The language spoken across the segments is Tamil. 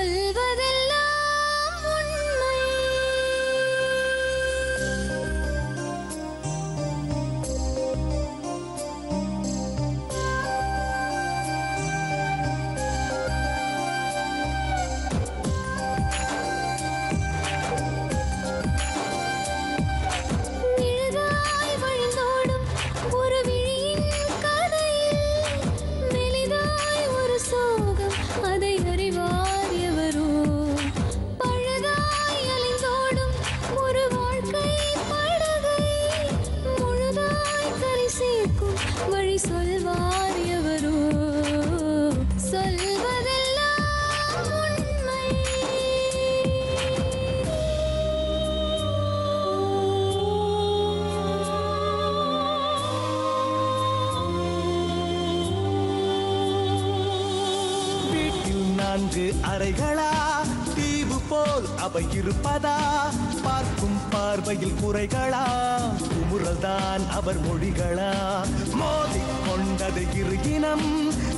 சொல்வதெல்லாம் உண்மை. நிழலாய் வழிந்தோடும் ஒரு விழியின் கதையில் மெலிதாய் ஒரு சோகம், அதை அறிவார் எவரோ. பழுதாய் அலைந்தோடும் ஒரு வாழ்க்கை படகை முழுதாய் கரை சேர்க்கும் வழி சொல்வார் எவரோ. சொல்வதெல்லாம் உண்மை. வீட்டில் 4 அறைகளா, தீவு போல் அவை இருப்பதா? பார்க்கும் பார்வையில் குறைகளா, குமுறல்தான் அவர் மொழிகளா? மோதிக் கொண்டது இரு இனம்,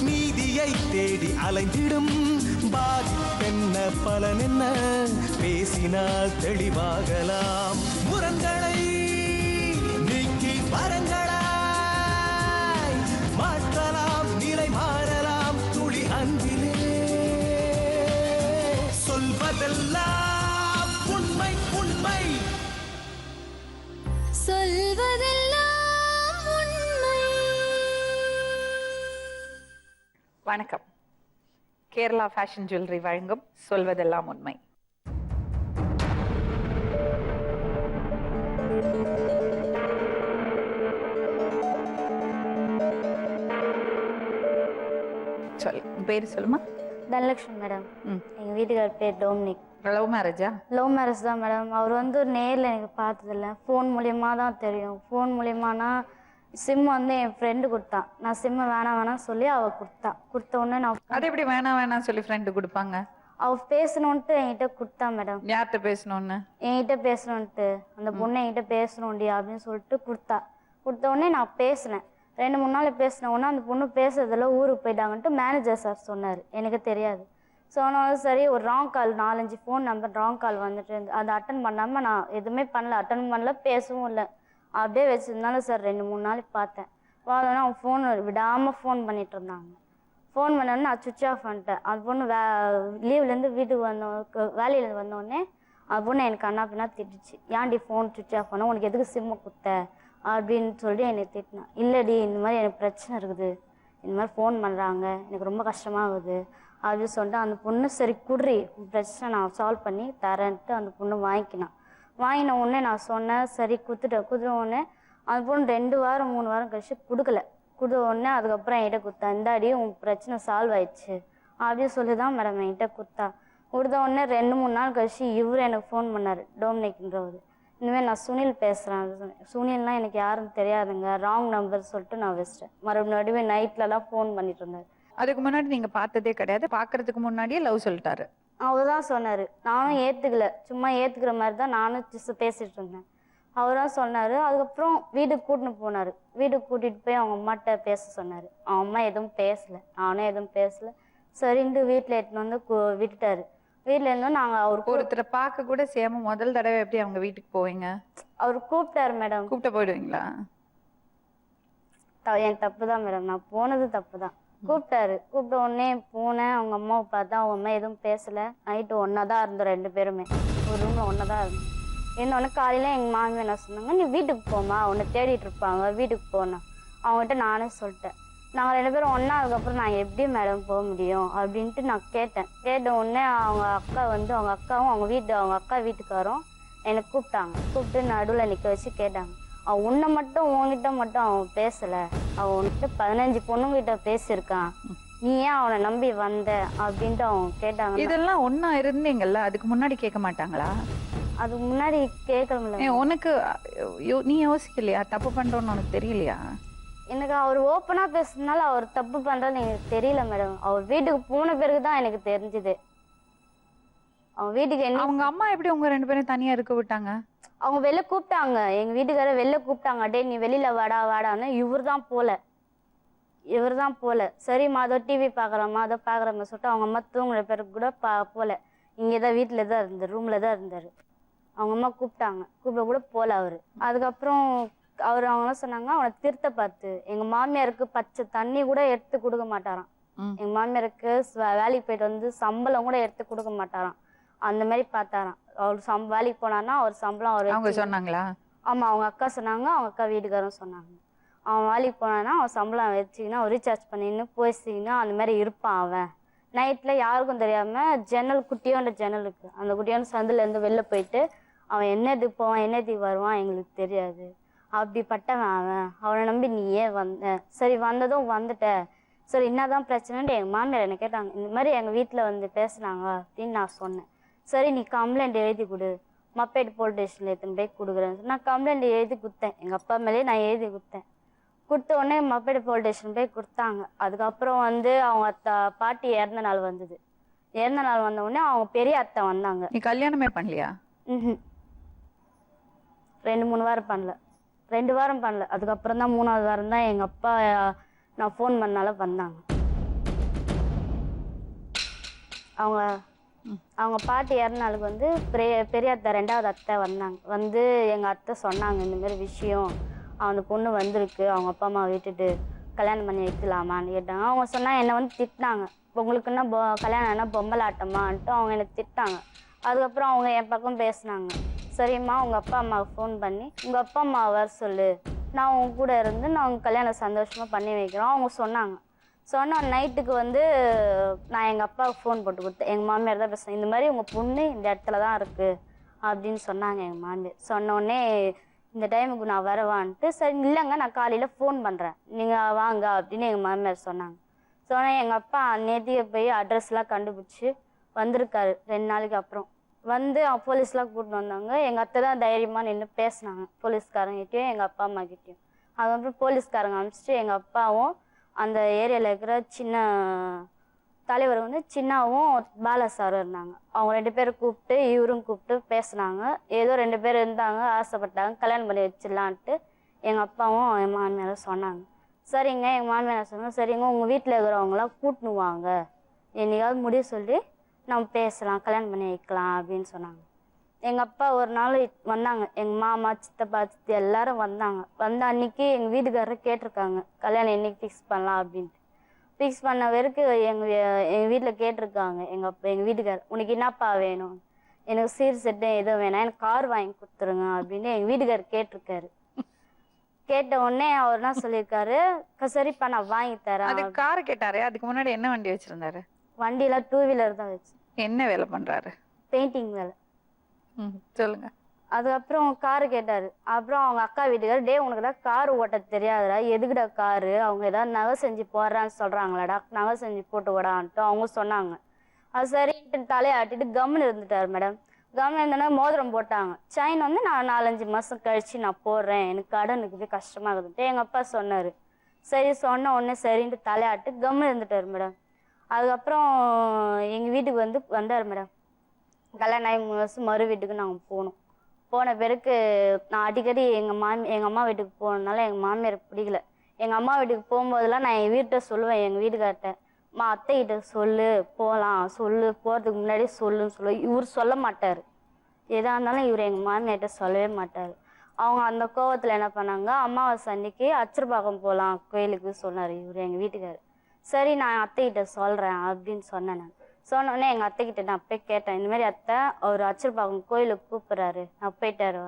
நீதியை தேடி அலைந்திடும். பாதிப்பென்ன பலன் என்ன, பேசினால் தெளிவாகலாம். முரண்களை நீக்கி வரங்களாய் மாற்றலாம், நிலை மாறலாம் துளி அன்பிலே. சொல்வதெல்லாம் உண்மை உண்மை. சொல்வதெல்லாம் உண்மை. வணக்கம். கேரளா ஃபேஷன் ஜுவல்லரி வழங்கும் சொல்வதெல்லாம் உண்மை. சொல், பேர் சொல்லுமா? தனலட்சுமி மேடம். எங்கள் வீட்டுக்கார் பேர் டோமினிக். லவ் மேரேஜா? லவ் மேரேஜ் தான் மேடம். அவர் வந்து நேரில் எனக்கு பார்த்ததில்ல, ஃபோன் மூலியமாக தான் தெரியும். ஃபோன் மூலியமானா சிம் வந்து என் ஃப்ரெண்டு கொடுத்தான். நான் சிம்மை வேணாம் சொல்லி அவள் கொடுத்த உடனே நான் அது எப்படி வேணாம் சொல்லி ஃப்ரெண்டு கொடுப்பாங்க? அவள் பேசணுன்ட்டு என்கிட்ட கொடுத்தா மேடம். யார்கிட்ட பேசணும்னு? என்கிட்ட பேசணுன்ட்டு, அந்த பொண்ணு என்கிட்ட பேசணும்டி அப்படின்னு சொல்லிட்டு கொடுத்த உடனே நான் பேசினேன். 2-3 நாள் பேசின உடனே அந்த பொண்ணு பேசுறதில்ல, ஊருக்கு போயிட்டாங்கன்ட்டு மேனேஜர் சார் சொன்னார். எனக்கு தெரியாது. சொன்னாலும் சரி, ஒரு ராங் கால் 4-5 ஃபோன் நம்பர் ராங் கால் வந்துட்டு இருந்து அதை அட்டன் பண்ணாமல் நான் எதுவுமே பண்ணல, அட்டன் பண்ணல, பேசவும் இல்லை. அப்படியே வச்சிருந்தாலும் சார் 2-3 நாளைக்கு பார்த்தேன். பார்த்தோன்னா அவங்க ஃபோன் விடாமல் ஃபோன் பண்ணிட்டு இருந்தாங்க. ஃபோன் பண்ணோன்னே நான் சுவிட்ச் ஆஃப் பண்ணிட்டேன். அந்த பொண்ணு லீவ்லேருந்து வீட்டுக்கு வேலையிலேருந்து வந்தோடனே அந்த பொண்ணு எனக்கு அண்ணா பின்னா திட்டுச்சு. ஏன்டி ஃபோன் சுவிட்ச் ஆஃப் பண்ண, உனக்கு எதுக்கு சிம்மை கொடுத்த அப்படின்னு சொல்லி என்னை திட்டினான். இல்லடி, இந்த மாதிரி எனக்கு பிரச்சனை இருக்குது, இந்த மாதிரி ஃபோன் பண்ணுறாங்க, எனக்கு ரொம்ப கஷ்டமாகுது அப்படின்னு சொல்லிட்டு அந்த பொண்ணு சரி குடுறி, பிரச்சனை நான் சால்வ் பண்ணி தரேன்ட்டு அந்த பொண்ணு வாங்கிக்கினான். வாங்கின உடனே நான் சொன்னேன், சரி குடுத்த உடனே அந்த பொண்ணு 2 வாரம் 3 வாரம் கழிச்சு கொடுக்கல. கொடுத்த உடனே அதுக்கப்புறம் என்கிட்ட கொடுத்தா, இந்தாடி உன் பிரச்சனை சால்வ் ஆயிடுச்சு அப்படின்னு சொல்லி தான் மேடம் என்கிட்ட கொடுத்த உடனே 2-3 நாள் கழிச்சு இவர் எனக்கு ஃபோன் பண்ணார், டோமினிக்ன்றவர். இனிமேல் நான் சுனில் பேசுகிறேன். சுனில்லாம் எனக்கு யாரும் தெரியாதுங்க, ராங் நம்பர் சொல்லிட்டு நான் வச்சிட்டேன். மறுபடியும் நைட்லலாம் ஃபோன் பண்ணிட்டு இருந்தார். அதுக்கு முன்னாடி நீங்க பார்த்ததே கிடையாது, பார்க்கறதுக்கு முன்னாடியே லவ் சொல்லிட்டாரு? அவர் தான் சொன்னார். நானும் ஏற்றுக்கல, சும்மா ஏற்றுக்கிற மாதிரி தான் நானும் பேசிகிட்டு இருந்தேன். அவர் தான் சொன்னார். அதுக்கப்புறம் வீட்டுக்கு கூட்டின்னு போனார். வீட்டுக்கு கூட்டிகிட்டு போய் அவங்க அம்மாட்ட பேச சொன்னார். அவங்க அம்மா எதுவும் பேசலை, நானும் எதுவும் பேசலை. சரின்ட்டு வீட்டில் எடுத்துன்னு வந்து விட்டுட்டாரு. வீட்டில் இருந்தோம் நாங்கள் அவருக்கு ஒருத்தரை பார்க்க கூட சேம முதல் தடவை எப்படி அவங்க வீட்டுக்கு போவீங்க? அவர் கூப்பிட்டாரு மேடம். கூப்பிட்டு போயிடுவீங்களா? என் தப்பு தான் மேடம், நான் போனது தப்பு தான். கூப்பிட்டாரு. கூப்பிட்ட உடனே போனேன். அவங்க அம்மாவை பார்த்தா அவங்க அம்மா எதுவும் பேசலை. நைட்டு ஒன்றா தான் இருந்தோம் 2 பேருமே, ஒரு ரூமில் ஒன்றா தான் இருந்தோம். இருந்தோடனே காலையில் எங்கள் மாமி என்ன சொன்னாங்க, நீ வீட்டுக்கு போமா, உன்னை தேடிட்டு இருப்பாங்க, வீட்டுக்கு போனேன். அவங்ககிட்ட நானே சொல்லிட்டேன். நாங்கள் 2 பேரும் ஒன்றா, அதுக்கப்புறம் நான் எப்படி மேடம் போக முடியும் அப்படின்ட்டு நான் கேட்டேன். கேட்ட உடனே அவங்க அக்கா வந்து அவங்க அக்காவும் அவங்க அக்கா வீட்டுக்காரும் என்னை கூப்பிட்டாங்க. கூப்பிட்டு நடுவில் நிற்க வச்சு கேட்டாங்க, அவன் உன்னை மட்டும் உன்கிட்ட மட்டும் அவன் பேசலை, அவன் உன்கிட்ட 15 பொண்ணுங்கிட்ட பேசியிருக்கான், நீ ஏன் அவனை நம்பி வந்த அப்படின்ட்டு அவங்க கேட்டாங்க. இதெல்லாம் ஒன்னா இருந்தீங்கல்ல, அதுக்கு முன்னாடி கேட்க மாட்டாங்களா? அதுக்கு முன்னாடி கேட்கல. உனக்கு நீ யோசிக்கலையா, தப்பு பண்றோன்னு உனக்கு தெரியலையா? எனக்கு அவர் ஓப்பனா பேசுறதுனால அவர் தப்பு பண்றதுன்னு எனக்கு தெரியல மேடம். அவர் வீட்டுக்கு போன பிறகுதான் எனக்கு தெரிஞ்சது. அவங்க வீட்டுக்கு என்ன, அவங்க அம்மா எப்படி உங்க 2 பேரும் தனியா இருக்க விட்டாங்க? அவங்க வெளில கூப்பிட்டாங்க, எங்க வீட்டுக்கார வெளில கூப்பிட்டாங்க. டே நீ வெளியில வாடான்னு. இவர் தான் போல. இவர் தான் போல. சரிம்மா அதோ டிவி பார்க்குறம்மா அதோ பார்க்குறம்மா சொல்லிட்டு அவங்க அம்மா தூங்குற பிறகு கூட போல. இங்கே தான் வீட்டில் தான் இருந்தார், ரூமில் தான் இருந்தார். அவங்க அம்மா கூப்பிட்டாங்க, கூப்பிட கூட போல அவர். அதுக்கப்புறம் அவங்க என்ன சொன்னாங்க, அவனை திருத்த பார்த்து எங்கள் மாமியாருக்கு பச்சை தண்ணி கூட எடுத்து கொடுக்க மாட்டாராம். எங்கள் மாமியாருக்கு வேலைக்கு போயிட்டு வந்து சம்பளம் கூட எடுத்து கொடுக்க மாட்டாராம். அந்த மாதிரி பார்த்தாராம். அவர் வேலைக்கு போனான்னா அவர் சம்பளம் அவர் சொன்னாங்களா? ஆமாம், அவங்க அக்கா சொன்னாங்க, அவங்க அக்கா வீட்டுக்காரரும் சொன்னாங்க. அவன் வேலைக்கு போனான்னா அவன் சம்பளம் வச்சுக்கினா அவன் ரீசார்ஜ் பண்ணின்னு போயிச்சிங்கன்னா அந்த மாதிரி இருப்பான். அவன் நைட்டில் யாருக்கும் தெரியாமல் ஜன்னல் குட்டியோண்ட ஜன்னலுக்கு அந்த குட்டியோண்ட சந்திலேருந்து வெளில போயிட்டு அவன் என்னதுக்கு போவான் என்னதுக்கு வருவான் எங்களுக்கு தெரியாது. அப்படிப்பட்டவன் அவனை நம்பி நீ ஏன் வந்த? சரி வந்ததும் வந்துட்ட, சரி என்னதான் பிரச்சனைன்ட்டு எங்கள் மாமியார் என்னை கேட்டாங்க. இந்த மாதிரி எங்கள் வீட்டில் வந்து பேசுனாங்க அப்படின்னு நான் சொன்னேன். சரி நீ கம்ப்ளைண்ட் எழுதி கொடு, மப்பேட் போலீஸ் ஸ்டேஷனில் எடுத்துன்னு போய் கொடுக்குறேன். நான் கம்ப்ளைண்ட் எழுதி கொடுத்தேன், எங்கள் அப்பா மேலேயே நான் எழுதி கொடுத்தேன். கொடுத்த உடனே மப்பேட் போலீஸ் ஸ்டேஷன் போய் கொடுத்தாங்க. அதுக்கப்புறம் வந்து அவங்க பாட்டி இறந்த நாள் வந்தது. இறந்த நாள் வந்த உடனே அவங்க பெரிய அத்தை வந்தாங்க. நீ கல்யாணமே பண்ணலையா? 2-3 வாரம் பண்ணல, 2 வாரம் பண்ணல. அதுக்கப்புறம் தான் 3ஆவது வாரம் தான் எங்கள் அப்பா நான் ஃபோன் பண்ணால வந்தாங்க. அவங்க பாட்டி இறந்த நாளுக்கு வந்து பெரிய அத்தை 2ஆவது அத்தை வந்தாங்க. வந்து எங்கள் அத்தை சொன்னாங்க, இந்த மாதிரி விஷயம் அந்த பொண்ணு வந்திருக்கு, அவங்க அப்பா அம்மா விட்டுட்டு கல்யாணம் பண்ணி வைக்கலாமான்னு கேட்டாங்க. அவங்க சொன்னாங்க, என்னை வந்து திட்டினாங்க, உங்களுக்குன்னா கல்யாணம் ஆனால் பொம்பளாட்டமான்ட்டு அவங்க என்னை திட்டாங்க. அதுக்கப்புறம் அவங்க என் பக்கம் பேசினாங்க. சரிம்மா உங்கள் அப்பா அம்மாவுக்கு ஃபோன் பண்ணி உங்கள் அப்பா அம்மா வர சொல்லு, நான் உங்க கூட இருந்து நான் அவங்க கல்யாணம் சந்தோஷமாக பண்ணி வைக்கிறோம் அவங்க சொன்னாங்க. சொன்ன நைட்டுக்கு வந்து நான் எங்கள் அப்பாவுக்கு ஃபோன் போட்டு கொடுத்தேன். எங்கள் மாமியார் தான் பேசுகிறேன், இந்த மாதிரி உங்கள் பொண்ணு இந்த இடத்துல தான் இருக்குது அப்படின்னு சொன்னாங்க எங்கள் மாமியார். சொன்னோடனே இந்த டைமுக்கு நான் வரவான்ட்டு, சரி இல்லைங்க நான் காலையில் ஃபோன் பண்ணுறேன் நீங்கள் வாங்க அப்படின்னு எங்கள் மாமியார் சொன்னாங்க. சொன்னால் எங்கள் அப்பா நேத்தியை போய் அட்ரஸ்லாம் கண்டுபிடிச்சி வந்திருக்காரு. 2 நாளைக்கு அப்புறம் வந்து போலீஸ்லாம் கூப்பிட்டு வந்தாங்க. எங்கள் அத்தை தான் தைரியமாக நின்று பேசினாங்க போலீஸ்காரங்கிட்டையும் எங்கள் அப்பா அம்மா கிட்டேயும். அதுக்கப்புறம் போலீஸ்காரங்க அனுப்பிச்சிட்டு எங்கள் அப்பாவும் அந்த ஏரியாவில் இருக்கிற சின்ன தலைவர் வந்து சின்னாவும் பாலா சாரும் இருந்தாங்க. அவங்க 2 பேரும் கூப்பிட்டு இவரும் கூப்பிட்டு பேசினாங்க. ஏதோ 2 பேர் இருந்தாங்க, ஆசைப்பட்டாங்க, கல்யாணம் பண்ணி வச்சிடலான்ட்டு எங்கள் அப்பாவும் என் மாமியாரும் சொன்னாங்க. சரிங்க எங்கள் மாமியார் சொன்னாங்க, சரிங்க உங்கள் வீட்டில் இருக்கிறவங்களாம் கூட்டின்னு வாங்க, என்னைக்காவது முடிவு சொல்லி நம்ம பேசலாம், கல்யாணம் பண்ணி வைக்கலாம் அப்படின்னு சொன்னாங்க. எங்கள் அப்பா ஒரு நாள் வந்தாங்க, எங்கள் மாமா சித்தப்பா சித்தி எல்லாரும் வந்தாங்க. வந்த அன்னைக்கு எங்கள் வீட்டுக்காரர் கேட்டிருக்காங்க கல்யாணம் என்னைக்கு ஃபிக்ஸ் பண்ணலாம் அப்படின்ட்டு. ஃபிக்ஸ் பண்ண வரைக்கும் எங்கள் வீட்டில் கேட்டிருக்காங்க எங்கள் வீட்டுக்காரர், உனக்கு என்னப்பா வேணும்? எனக்கு சீர் செட்டு எதுவும் வேணாம், எனக்கு கார் வாங்கி கொடுத்துருங்க அப்படின்னு எங்கள் வீட்டுக்காரர் கேட்டிருக்காரு. கேட்ட உடனே அவர் என்ன சொல்லியிருக்காரு, சரிப்பா நான் வாங்கி தரேன். அது கார் கேட்டாரு. அதுக்கு முன்னாடி என்ன வண்டி வச்சிருந்தாரு? வண்டியெல்லாம் 2 வீலர் தான் வச்சு. என்ன வேலை பண்றாரு? பெயிண்டிங் வேலை. சொல்லுங்க. அதுக்கப்புறம் காரு கேட்டாரு. அப்புறம் அவங்க அக்கா வீட்டுக்காரு, டே உனக்கு தான் கார் ஓட்ட தெரியாதுடா, எதுக்குடா காரு, அவங்க ஏதாவது நகை செஞ்சு போடுறான்னு சொல்றாங்களாடா, நகை செஞ்சு போட்டு விடான்ட்டு அவங்க சொன்னாங்க. அது சரின்ட்டு தலையாட்டிட்டு கம்முன்னு இருந்துட்டாரு மேடம். கம்முன்னு இருந்தோன்னா மோதிரம் போட்டாங்க. செயின் வந்து நான் 4-5 மாதம் கழிச்சு நான் போடுறேன், எனக்கு கடன் இருக்குது கஷ்டமாகுதுன்ட்டு எங்கள் அப்பா சொன்னார். சரி சொன்ன உடனே சரின்ட்டு தலையாட்டு கம்முன்னு இருந்துட்டார் மேடம். அதுக்கப்புறம் எங்கள் வீட்டுக்கு வந்தார் மேடம். கல்யாணம் ஆகி 3 வருஷம் மறு வீட்டுக்கு நாங்கள் போனோம். போன பிறகு நான் அடிக்கடி எங்கள் அம்மா வீட்டுக்கு போனதுனால எங்கள் மாமியார் பிடிக்கல. எங்கள் அம்மா வீட்டுக்கு போகும்போதெல்லாம் நான் என் வீட்டை சொல்லுவேன், எங்கள் வீட்டுக்கார்ட்ட, அத்தைக்கிட்ட சொல்லு போகலாம், சொல்லு போகிறதுக்கு முன்னாடி சொல்லுன்னு சொல்லுவேன். இவர் சொல்ல மாட்டார், எதாக இருந்தாலும் இவர் எங்கள் மாமியார்கிட்ட சொல்லவே மாட்டார். அவங்க அந்த கோவத்தில் என்ன பண்ணாங்க, அமாவாசை அன்னைக்கு அச்சரபாக்கம் போகலாம் கோயிலுக்கு சொன்னார் இவர் எங்கள் வீட்டுக்கார். சரி நான் அத்தைக்கிட்ட சொல்கிறேன் அப்படின்னு சொன்னேன். நான் சொன்னோடனே எங்கள் அத்தைக்கிட்ட நான் போய் கேட்டேன், இந்த மாதிரி அத்தை அவர் அச்சரபாக்கம் கோயிலுக்கு கூப்பிட்றாரு, நான் போயிட்டாரு,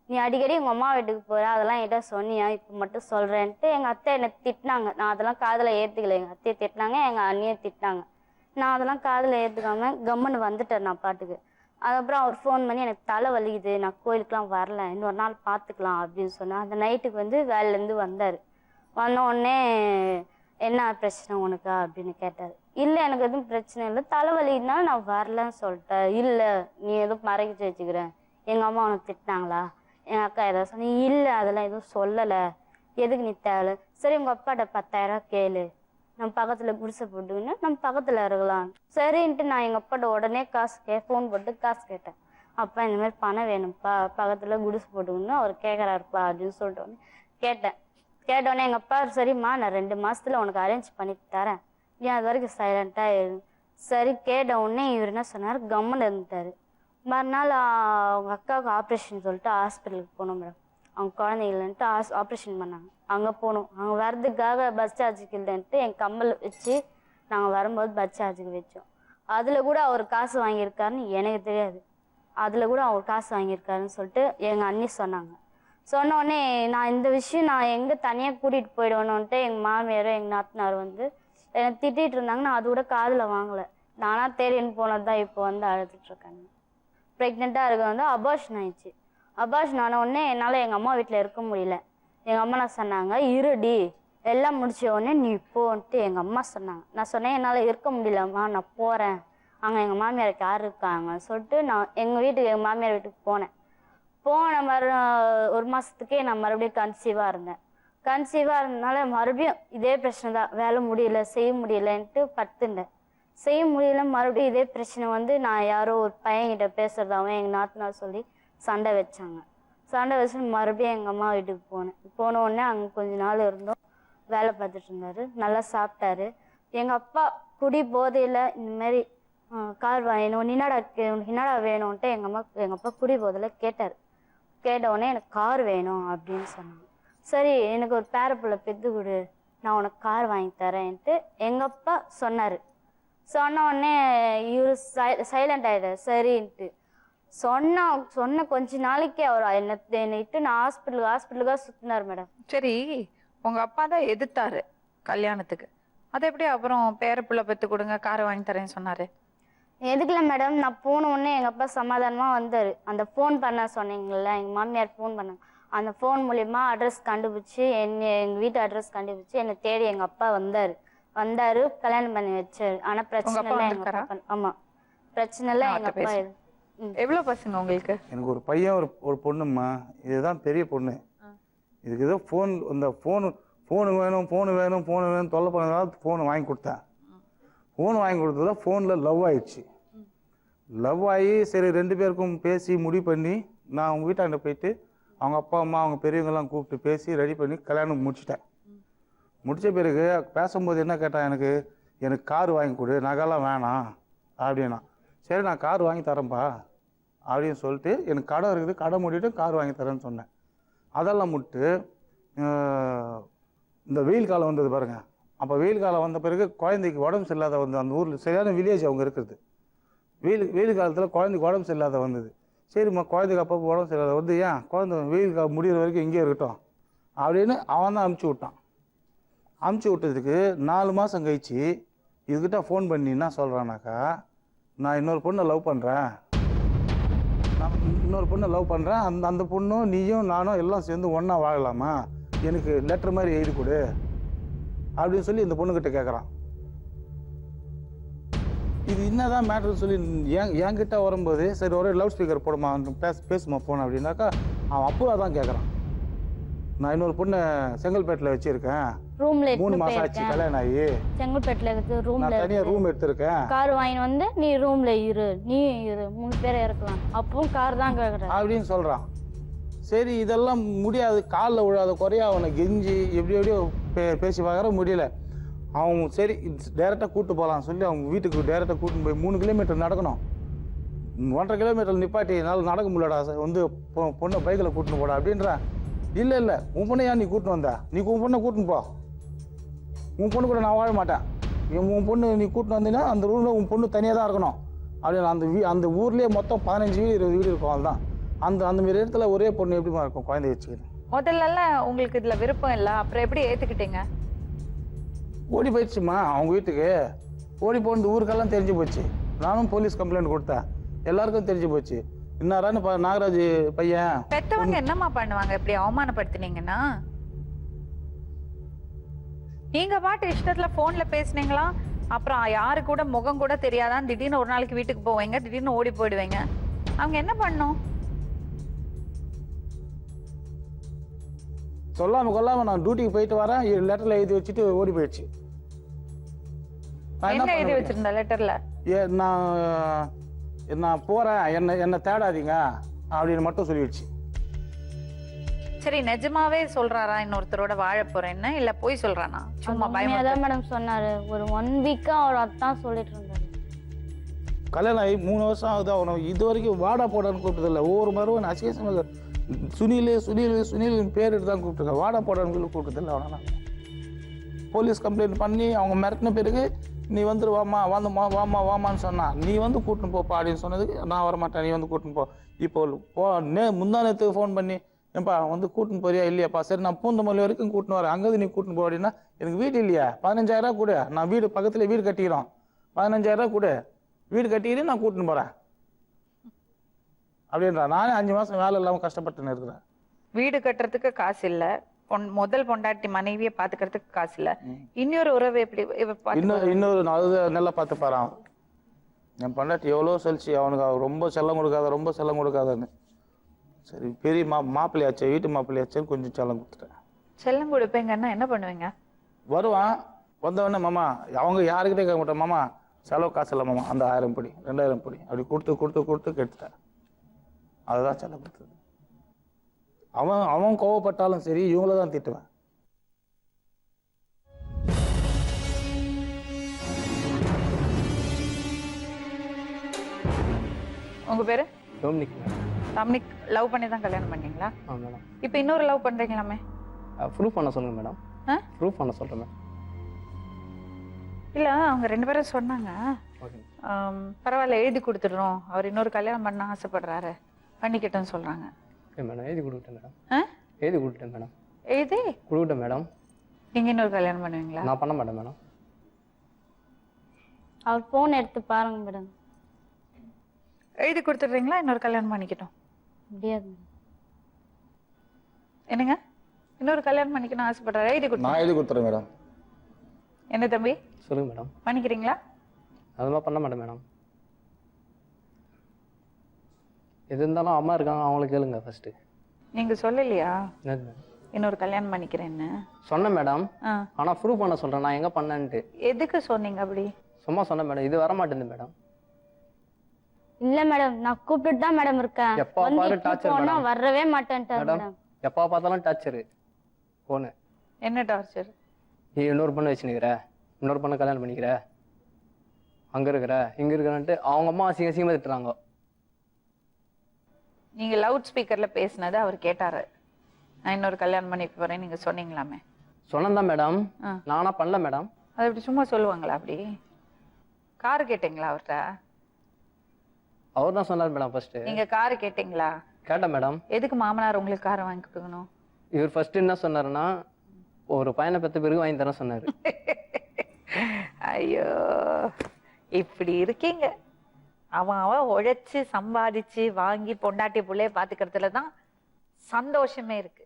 நீ அடிக்கடி உங்கள் அம்மா வீட்டுக்கு போகிற, அதெல்லாம் என்கிட்ட சொன்னியா, இப்போ மட்டும் சொல்கிறேன்ட்டு எங்கள் அத்தை என்னை திட்டினாங்க. நான் அதெல்லாம் காதில் ஏற்றுக்கல. எங்கள் அத்தையை திட்டினாங்க, எங்கள் அண்ணியை திட்டினாங்க. நான் அதெல்லாம் காதில் ஏற்றுக்காமல் கம்முன்னு வந்துட்டேன் நான் பாட்டுக்கு. அதுக்கப்புறம் அவர் ஃபோன் பண்ணி, எனக்கு தலை வலிக்குது, நான் கோயிலுக்கெலாம் வரல, இன்னொரு நாள் பார்த்துக்கலாம் அப்படின்னு சொன்னேன். அந்த நைட்டுக்கு வந்து வேலையிலேருந்து வந்தார். வந்த உடனே என்ன பிரச்சனை உனக்கா அப்படின்னு கேட்டார். இல்லை எனக்கு எதுவும் பிரச்சனை இல்லை, தலைவலினாலும் நான் வரலன்னு சொல்லிட்டேன். இல்லை நீ எதுவும் மறைச்சி வச்சுக்கிறேன், எங்கள் அம்மா உனக்கு திட்டினாங்களா, எங்கள் அக்கா ஏதாவது சொன்னி, இல்லை அதெல்லாம் எதுவும் சொல்லலை, எதுக்கு நீ தேவை, சரி உங்கள் அப்பாட்ட 10,000 கேளு, நம்ம பக்கத்தில் குடிசை போட்டுக்கின்னு நம்ம பக்கத்தில் இருக்கலாம். சரின்ட்டு நான் எங்கள் அப்பாட்ட உடனே ஃபோன் போட்டு காசு கேட்டேன். அப்பா இந்த மாதிரி பணம் வேணும்ப்பா, பக்கத்தில் குடிசை போட்டுக்கின்னு அவர் கேட்குறாருப்பா அப்படின்னு சொல்லிட்டு கேட்டேன். கேட்டோடனே எங்கள் அப்பா சரிம்மா நான் 2 மாசத்துல உனக்கு அரேஞ்ச் பண்ணி தரேன், நீ அது வரைக்கும் சைலண்ட்டாக இரு. சரி கேட்ட உடனே இவர் என்ன சொன்னார், கம்முன்னு இருந்துட்டார். மறுநாள் அவங்க அக்காவுக்கு ஆப்ரேஷன் சொல்லிட்டு ஹாஸ்பிட்டலுக்கு போனோம் மேடம். அவங்க குழந்தைங்களன்ட்டு ஆப்ரேஷன் பண்ணாங்க. அங்கே போகணும், அங்கே வர்றதுக்காக பஸ் சார்ஜுக்கு இல்லைன்ட்டு என் கம்மல் வச்சு நாங்கள் வரும்போது பஸ் சார்ஜுக்கு வச்சோம். அதில் கூட அவர் காசு வாங்கியிருக்காருன்னு எனக்கு தெரியாது. அதில் கூட அவர் காசு வாங்கியிருக்காருன்னு சொல்லிட்டு எங்கள் அண்ணி சொன்னாங்க. சொன்ன உடனே நான் இந்த விஷயம் நான் எங்கே தனியாக கூட்டிகிட்டு போயிடுவேணுன்ட்டு எங்கள் மாமியாரும் எங்கள் நாத்தனார் வந்து என்னை திட்டிகிட்டு இருந்தாங்க. நான் அது கூட காதில் வாங்கலை. நானாக தேடின்னு போனது தான் இப்போ வந்து அழுதுட்ருக்காங்க. ப்ரெக்னெண்ட்டாக இருக்க வந்து அபார்ஷன் ஆயிடுச்சு. அபார்ஷன் ஆன உடனே என்னால் எங்கள் அம்மா வீட்டில் இருக்க முடியல. எங்கள் அம்மா நான் சொன்னாங்க, இருடி எல்லாம் முடிச்ச உடனே நீ போன்ட்டு எங்கள் அம்மா சொன்னாங்க. நான் சொன்னேன் என்னால் இருக்க முடியலம்மா, நான் போகிறேன், அங்கே எங்கள் மாமியாருக்கு யார் இருக்காங்கன்னு சொல்லிட்டு நான் எங்கள் வீட்டுக்கு எங்கள் மாமியார் வீட்டுக்கு போனேன். போன ஒரு மாதத்துக்கே நான் மறுபடியும் கன்சீவாக இருந்தேன். கன்சீவாக இருந்ததுனால மறுபடியும் இதே பிரச்சனை தான், வேலை முடியல செய்ய முடியலன்ட்டு படுத்துட்டேன். செய்ய முடியல மறுபடியும் இதே பிரச்சனை வந்து நான் யாரோ ஒரு பையன்கிட்ட பேசுகிறதாவும் எங்கள் நாத்தனார் சொல்லி சண்டை வச்சாங்க. சண்டை வச்சு மறுபடியும் எங்கள் அம்மா வீட்டுக்கு போனேன். போன உடனே அங்கே கொஞ்ச நாள் இருந்தோம். வேலை பார்த்துட்டு இருந்தார், நல்லா சாப்பிட்டாரு. எங்கள் அப்பா குடி போதையில் இந்தமாரி கார் வேணும், என்னடா வேணும்ன்ட்டு எங்கள் அப்பா குடி போதையில் கேட்டார். கேட்ட உடனே எனக்கு கார் வேணும் அப்படின்னு சொன்னாங்க. சரி எனக்கு ஒரு பேரப்பிள்ளை பெற்று கொடு, நான் உனக்கு கார் வாங்கி தரேன்ட்டு எங்கள் அப்பா சொன்னார். சொன்ன உடனே இவர் சைலண்ட் ஆகிட்டார். சரின்ட்டு சொன்ன கொஞ்ச நாளைக்கு அவர் என்னை இட்டு நான் ஹாஸ்பிட்டலுக்காக சுற்றினார் மேடம். சரி, உங்க அப்பா தான் எதிர்த்தாரு கல்யாணத்துக்கு, அதை எப்படி அப்புறம் பேரப்புள்ள பெற்று கொடுங்க காரை வாங்கி தரேன்னு சொன்னாரு? எதுக்குல மேடம், நான் போன உடனே எங்கள் அப்பா சமாதானமாக வந்தார். அந்த ஃபோன் பண்ண சொன்னீங்கள்ல, எங்கள் மாமியார் ஃபோன் பண்ணாங்க. அந்த ஃபோன் மூலிமா அட்ரஸ் கண்டுபிடிச்சி எங்கள் வீட்டு அட்ரஸ் கண்டுபிடிச்சி என்னை தேடி எங்கள் அப்பா வந்தார். கல்யாணம் பண்ணி வச்சாரு. ஆனால் பிரச்சனை இல்லை எங்கள் அப்பா. ஆமாம், பிரச்சனை இல்லை எங்கள் அப்பா. எவ்வளோ பசங்க உங்களுக்கு? எனக்கு ஒரு பையன் ஒரு பொண்ணும்மா. இதுதான் பெரிய பொண்ணு. இதுக்கு ஏதோ ஃபோனு வேணும் தொல்லை பண்ணதால ஃபோனு வாங்கி கொடுத்தேன். ஃபோன் வாங்கி கொடுத்ததா ஃபோனில் லவ் ஆயிடுச்சு. லவ் ஆகி சரி 2 பேருக்கும் பேசி முடிவு பண்ணி நான் அவங்க வீட்டாண்ட போயிட்டு அவங்க அப்பா அம்மா அவங்க பெரியவங்கெல்லாம் கூப்பிட்டு பேசி ரெடி பண்ணி கல்யாணம் முடிச்சிட்டேன். முடித்த பிறகு பேசும்போது என்ன கேட்டான், எனக்கு கார் வாங்கி கொடு, நகைலாம் வேணாம் அப்படின்னா. சரி நான் கார் வாங்கி தரேன்ப்பா அப்படின்னு சொல்லிட்டு எனக்கு கடை இருக்குது, கடை மூடிட்டு கார் வாங்கி தரேன்னு சொன்னேன். அதெல்லாம் முட்டு இந்த வெயில் காலம் வந்தது பாருங்கள். அப்போ வெயில் காலம் வந்த பிறகு குழந்தைக்கு உடம்பு சரியில்லாத வந்து அந்த ஊரில் சரியான வில்லேஜ் அவங்க இருக்கிறது. வெயில் காலத்தில் குழந்தைக்கு உடம்பு சரியில்லாத வந்தது. சரிம்மா குழந்தைக்கு அப்பப்போ உடம்பு சரியில்லாத வந்து ஏன் குழந்தை வெயில் காலம் முடிகிற வரைக்கும் இங்கே இருக்கட்டும் அப்படின்னு அவன் தான் அமுச்சு விட்டான். அமுச்சு விட்டதுக்கு 4 மாதம் கழிச்சு இதுக்கிட்ட ஃபோன் பண்ணி என்ன சொல்கிறானாக்கா, நான் இன்னொரு பொண்ணை லவ் பண்ணுறேன், அந்த பொண்ணும் நீயும் நானும் எல்லாம் சேர்ந்து ஒன்றா வாழலாமா, எனக்கு லெட்டர் மாதிரி எழுதி கொடு அப்படின்னு சொல்லி இந்த பொண்ணுக்கிட்ட கேட்குறான். இது என்னதான் மேட்ருன்னு சொல்லி என்கிட்ட வரும்போது சரி ஒரே லவுட் ஸ்பீக்கர் போடுமா பேசுமா ஃபோன் அப்படின்னாக்கா அவன் அப்போ அதான் கேட்குறான். நான் இன்னொரு பொண்ணு செங்கல்பேட்டில் வச்சிருக்கேன், 3 மாதம் ஆச்சு கல்யாணம் ஆகி, செங்கல்பேட்டில் இருக்குது ரூம்ல தனியாக ரூம் எடுத்திருக்கேன், கார் வாங்கி வந்து நீ ரூம்ல இரு, நீ இரு, 3 பேரை இருக்கலாம், அப்பவும் கார் தான் கேட்குறேன் அப்படின்னு சொல்கிறான். சரி இதெல்லாம் முடியாது, காலில் விழாத குறையா அவனை கெஞ்சி எப்படியோ பேசி பார்க்குற முடியல. அவன் சரி டேரெக்டாக கூப்பிட்டு போகலாம் சொல்லி அவங்க வீட்டுக்கு டேரெக்டாக கூட்டின்னு போய் 3 கிலோமீட்டர் நடக்கணும். 1.5 கிலோமீட்டர் நிப்பாட்டி என்னால் நடக்க முடியலடா வந்து பொண்ணை பைக்கில் கூட்டின்னு போடா அப்படின்றா. இல்லை உன் பொண்ணை ஏன் நீ கூட்டின்னு வந்தா, நீ உன் பொண்ணை கூட்டின்னு போ, உன் பொண்ணு கூட நான் வாழ மாட்டேன், உன் பொண்ணு நீ கூட்டின்னு வந்தீங்கன்னா அந்த ரூமில் உன் பொண்ணு தனியாக தான் இருக்கணும் அப்படின்னு. அந்த ஊர்லேயே மொத்தம் 15 வீடு 20 வீடு இருக்கும். அதுதான் அந்த மாரி இடத்துல ஒரே பொண்ணு எப்படிமா இருக்கும் குழந்தைய வச்சுக்கிட்டு. முதல்லலாம் உங்களுக்கு இதில் விருப்பம் இல்லை, அப்புறம் எப்படி ஏற்றுக்கிட்டீங்க? ஓடி போயிடுச்சுமா அவங்க வீட்டுக்கு. ஓடி போனது ஊருக்கெல்லாம் தெரிஞ்சு போச்சு. நானும் போலீஸ் கம்ப்ளைண்ட் கொடுத்தேன், எல்லாருக்கும் தெரிஞ்சு போச்சு. இன்னாரான்னு நாகராஜ் பையன். பெத்தவங்க என்னம்மா பண்ணுவாங்க இப்படி அவமானப்படுத்தினீங்கன்னா? நீங்க பாட்டு இஷ்டத்துல போன்ல பேசுனீங்களா, அப்புறம் யாரு கூட முகம் கூட தெரியாதான் திடீர்னு ஒரு நாளைக்கு வீட்டுக்கு போவீங்க, திடீர்னு ஓடி போயிடுவீங்க. அவங்க என்ன பண்ணும்? சொல்லாம கொல்லாம நான் டியூட்டிக்கு போயிட்டு வரேன், லெட்டர்ல எழுதி வச்சுட்டு ஓடி போயிடுச்சு. என்ன எழுதி வச்சிருந்த லெட்டர்ல? நான் போறேன், என்ன தேடாதீங்க அப்படின்னு மட்டும் சொல்லிடுச்சு. சரி நிஜமாவே சொல்றாரா இன்னொருத்தரோட வாழ போறேன்னு இல்ல போய் சொல்றானா சும்மா பயமா தான் மேடம் சொன்னாரு. ஒரு 1 வீக்கா அவர் அதான் சொல்லிட்டு இருந்தாரு. கல்யாணம் ஆகி 3 வருஷம் ஆகுது. அவனை இது வரைக்கும் வாடா போடான்னு கூப்பிட்டதில்ல. ஒவ்வொரு மருவன் அசிகேஷன் சுனில் பேர் எடுத்து தான் கூப்பிட்டுருக்கேன். வாடா போடான்னு கூப்பிட்டதில்லை அவனை. போலீஸ் கம்ப்ளைண்ட் பண்ணி அவங்க மிரட்டின பிறகு நீ வந்துரு வாமா வாமான்னு சொன்னா, நீ வந்து கூட்டின்னு போப்பா அப்படின்னு சொன்னதுக்கு நான் வரமாட்டேன், நீ வந்து கூட்டின்னு போ. இப்போ முந்தா நேரத்துக்கு ஃபோன் பண்ணி ஏன்பா வந்து கூட்டின்னு போறியா இல்லையாப்பா, சரி நான் பூந்தமல்லி வரைக்கும் கூட்டின்னு வரேன், அங்கேருந்து நீ கூட்டின்னு போ அப்படின்னா, எனக்கு வீடு இல்லையா, 15,000 கூட, நான் வீடு பக்கத்தில் வீடு கட்டிக்கிறோம், 15,000 கூட வீடு கட்டிக்கிட்டு நான் கூட்டின்னு போகிறேன் அப்படின்றா. நானே 5 மாதம் வேலை இல்லாமல் கஷ்டப்பட்டுன்னு இருக்கிறேன். வீடு கட்டுறதுக்கு காசு இல்ல, முதல் பொண்டாட்டி மனைவியை பாத்துக்கிறதுக்கு காசு இல்ல, இன்னொரு உறவு எப்படி இன்னொரு அது நல்லா பார்த்து பாறான். என் பொண்டாட்டி எவ்வளோ சொல்லிச்சு அவனுக்கு ரொம்ப செல்லம் கொடுக்காதன்னு. சரி பெரிய மாப்பிள்ளையாச்சே, வீட்டு மாப்பிள்ளையாச்சேன்னு கொஞ்சம் செல்லம் கொடுத்துட்டேன். செல்லம் கொடுப்பீங்கன்னா என்ன பண்ணுவீங்க? வருவான், வந்தவொடனே மாமா அவங்க யாருக்கிட்டே கேட்க மாட்டேன், மாமா செலவு காசு இல்லை மாமா, அந்த 1000 படி 2000 படி அப்படி கொடுத்து கெடுத்துட்டேன். அதுதான் செல்லம் கொடுத்தது. அவன் கோவப்பட்டாலும் சரி இவங்கள தான் திட்டுவேன். உங்க பேரு? டொமினிக். டொமினிக். லவ் பண்ணி தான் கல்யாணம் பண்ணீங்களா? மேடம். இப்போ இன்னொரு லவ் பண்றீங்களாமே? ப்ரூஃப் பண்ண சொல்லுங்க மேடம். ப்ரூஃப் பண்ண சொல்றேன் மேடம். இல்ல அவங்க 2 பேரும் சொன்னாங்க, பரவாயில்ல எழுதி கொடுத்துடுறோம், அவர் இன்னொரு கல்யாணம் பண்ண ஆசைப்படுறாரு, பண்ணிக்கிட்டோன்னு சொல்றாங்க. மேடம் எழுதி கொடுத்துட்டேன் மேடம். எழுதி கொடுத்துட்டேன் மேடம். எழுதி கொடுத்துட்டேன் மேடம். நீங்க இன்னொரு கல்யாணம் பண்ணுவீங்களா? நான் பண்ண மாட்டேன் மேடம். அவர் போன் எடுத்து பாருங்க மேடம். எழுதி கொடுத்துடுறீங்களா இன்னொரு கல்யாணம் பண்ணிக்கிட்டோம்? முடியாது. என்னங்க இன்னொரு கல்யாணம் பண்ணிக்கணும் ஆசைப்படுறாரு, எழுதி கொடுத்து நான் எழுதி கொடுத்துறேன் மேடம். என்ன தம்பி சொல்லுங்க மேடம். பண்ணிக்கிறீங்களா? அதெல்லாம் பண்ண மாட்டேன் மேடம். எது இருந்தாலும் அம்மா இருக்காங்க, அவங்கள கேளுங்க ஃபர்ஸ்ட். நீங்க சொல்லலையா என்னது இன்னொரு கல்யாணம் பண்ணிக்கிறேன்னு? சொன்னேன் மேடம். ஆனா ப்ரூவ் பண்ண சொல்றேன் நான் எங்க பண்ணேன்ட்டு. எதுக்கு சொன்னீங்க அப்படி? சும்மா சொன்னேன் மேடம். இது வர மாட்டேங்குது மேடம். இல்ல மேடம், நான் கூப்பிட்டு தான் மேடம் இருக்கேன். எப்போ பாரு டார்ச்சர் மேடம். வரவே மாட்டேன்ட்டாரு மேடம். எப்போ பார்த்தாலும் டார்ச்சர். போனு என்ன டார்ச்சர்? நீ இன்னொரு பொண்ணு வச்சுனுக்கிற, இன்னொரு பொண்ணு கல்யாணம் பண்ணிக்கிற, அங்க இருக்கிற இங்க இருக்கிறன்ட்டு அவங்க அம்மா அசிங்கமா திட்டுறாங்க. நீங்க லவுட் ஸ்பீக்கர்ல பேசினது அவர் கேட்டாரு, நான் இன்னொரு கல்யாணம் பண்ணிட்டு போறேன் நீங்க சொன்னீங்களாமே? சொன்னதான் மேடம். நானா பண்ணல மேடம். அது இப்படி சும்மா சொல்லுவாங்களா? அப்படி காரு கேட்டீங்களா அவர்கிட்ட? அவர் தான் சொன்னார் மேடம் ஃபர்ஸ்ட். நீங்க காரு கேட்டீங்களா? கேட்டேன் மேடம். எதுக்கு மாமனார் உங்களுக்கு காரை வாங்கி கொடுக்கணும்? இவர் ஃபர்ஸ்ட் என்ன சொன்னாருன்னா, ஒரு பையனை பெற்ற பிறகு வாங்கி தரேன் சொன்னாரு. ஐயோ இப்படி இருக்கீங்க. அவன் உழைச்சு சம்பாதிச்சு வாங்கி பொண்டாட்டி புள்ளைய பாத்துக்கிறதுல தான் சந்தோஷமே இருக்கு.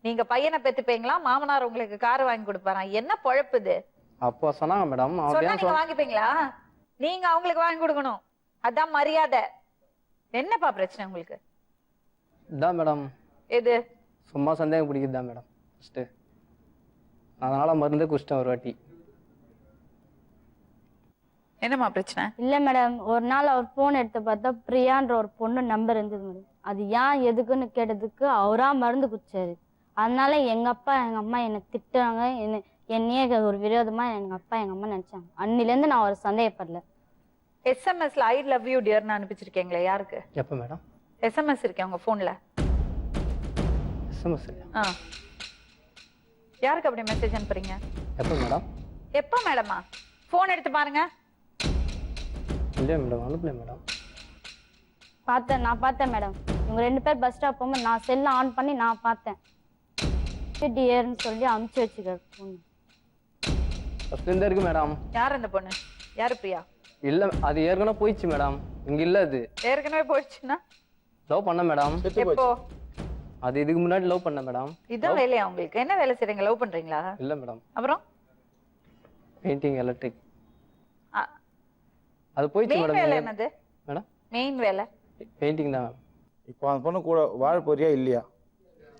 நீங்க பையனை பெத்துப்பீங்களா, மாமனார் உங்களுக்கு கார் வாங்கி கொடுப்பாரா? என்ன பொழப்புது? அப்போ சொன்னாங்க மேடம். சொன்னா நீங்க வாங்கிப்பீங்களா? நீங்க அவங்களுக்கு வாங்கி கொடுக்கணும், அதான் மரியாதை. என்னப்பா பிரச்சனை உங்களுக்கு? இதான் மேடம். எது? சும்மா சந்தேகம் பிடிக்குது தான் மேடம் ஃபர்ஸ்ட். அதனால மருந்து குடிச்சிட்டேன் ஒரு வாட்டி. என்னம்மா பிரச்சனை? இல்ல மேடம், ஒரு நாள் அவர் போன் எடுத்து பார்த்தா பிரியான்ற ஒரு பொண்ணு நம்பர் இருந்தது மேடம். அது ஏன் எதுக்குன்னு கேட்டதுக்கு அவரா மருந்து குடிச்சாரு. அதனால எங்க அப்பா எங்க அம்மா என்னை திட்டுறாங்க, என்னையே ஒரு விரோதமா எங்க அப்பா எங்க அம்மா நினைச்சாங்க. அன்னிலேருந்து நான் ஒரு சந்தேகப்படல. எஸ்எம்எஸ்ல ஐ லவ் யூ டியர்னு அனுப்பிச்சிருக்கீங்களே, யாருக்கு? எப்போ மேடம்? எஸ்எம்எஸ் இருக்கேன் உங்க போன்ல. எஸ்எம்எஸ் இல்லையா? யாருக்கு அப்படி மெசேஜ் அனுப்புறீங்க? எப்போ மேடம்? எப்போ மேடமா? போன் எடுத்து பாருங்க. இல்லையா மேடம், அனுப்பல மேடம். நான் பார்த்தேன் மேடம். இவங்க 2 பேர் பஸ் ஸ்டாப் போகும்போது நான் செல்ல ஆன் பண்ணி நான் பார்த்தேன். டியர்னு சொல்லி அனுப்பிச்சு வச்சுக்க பொண்ணு. ஃபர்ஸ்ட் இருந்தே இருக்கு மேடம். யார் அந்த பொண்ணு? யாரு? பிரியா? இல்ல, அது ஏற்கனவே போயிடுச்சு மேடம். இங்க இல்ல, அது ஏற்கனவே போயிடுச்சுன்னா லவ் பண்ண மேடம். எப்போ? அது இதுக்கு முன்னாடி லவ் பண்ண மேடம். இதான் வேலையா உங்களுக்கு? என்ன வேலை செய்றீங்க? லவ் பண்றீங்களா? இல்ல மேடம். அப்புறம் பெயிண்டிங், எலக்ட்ரிக். அது போயிடுச்சு மெயின் வேலை மேடம். என்னது மேடம்? மெயின் வேலை பெயிண்டிங் தான். இப்போ அந்த பொண்ணு கூட வாழ போறியா இல்லையா?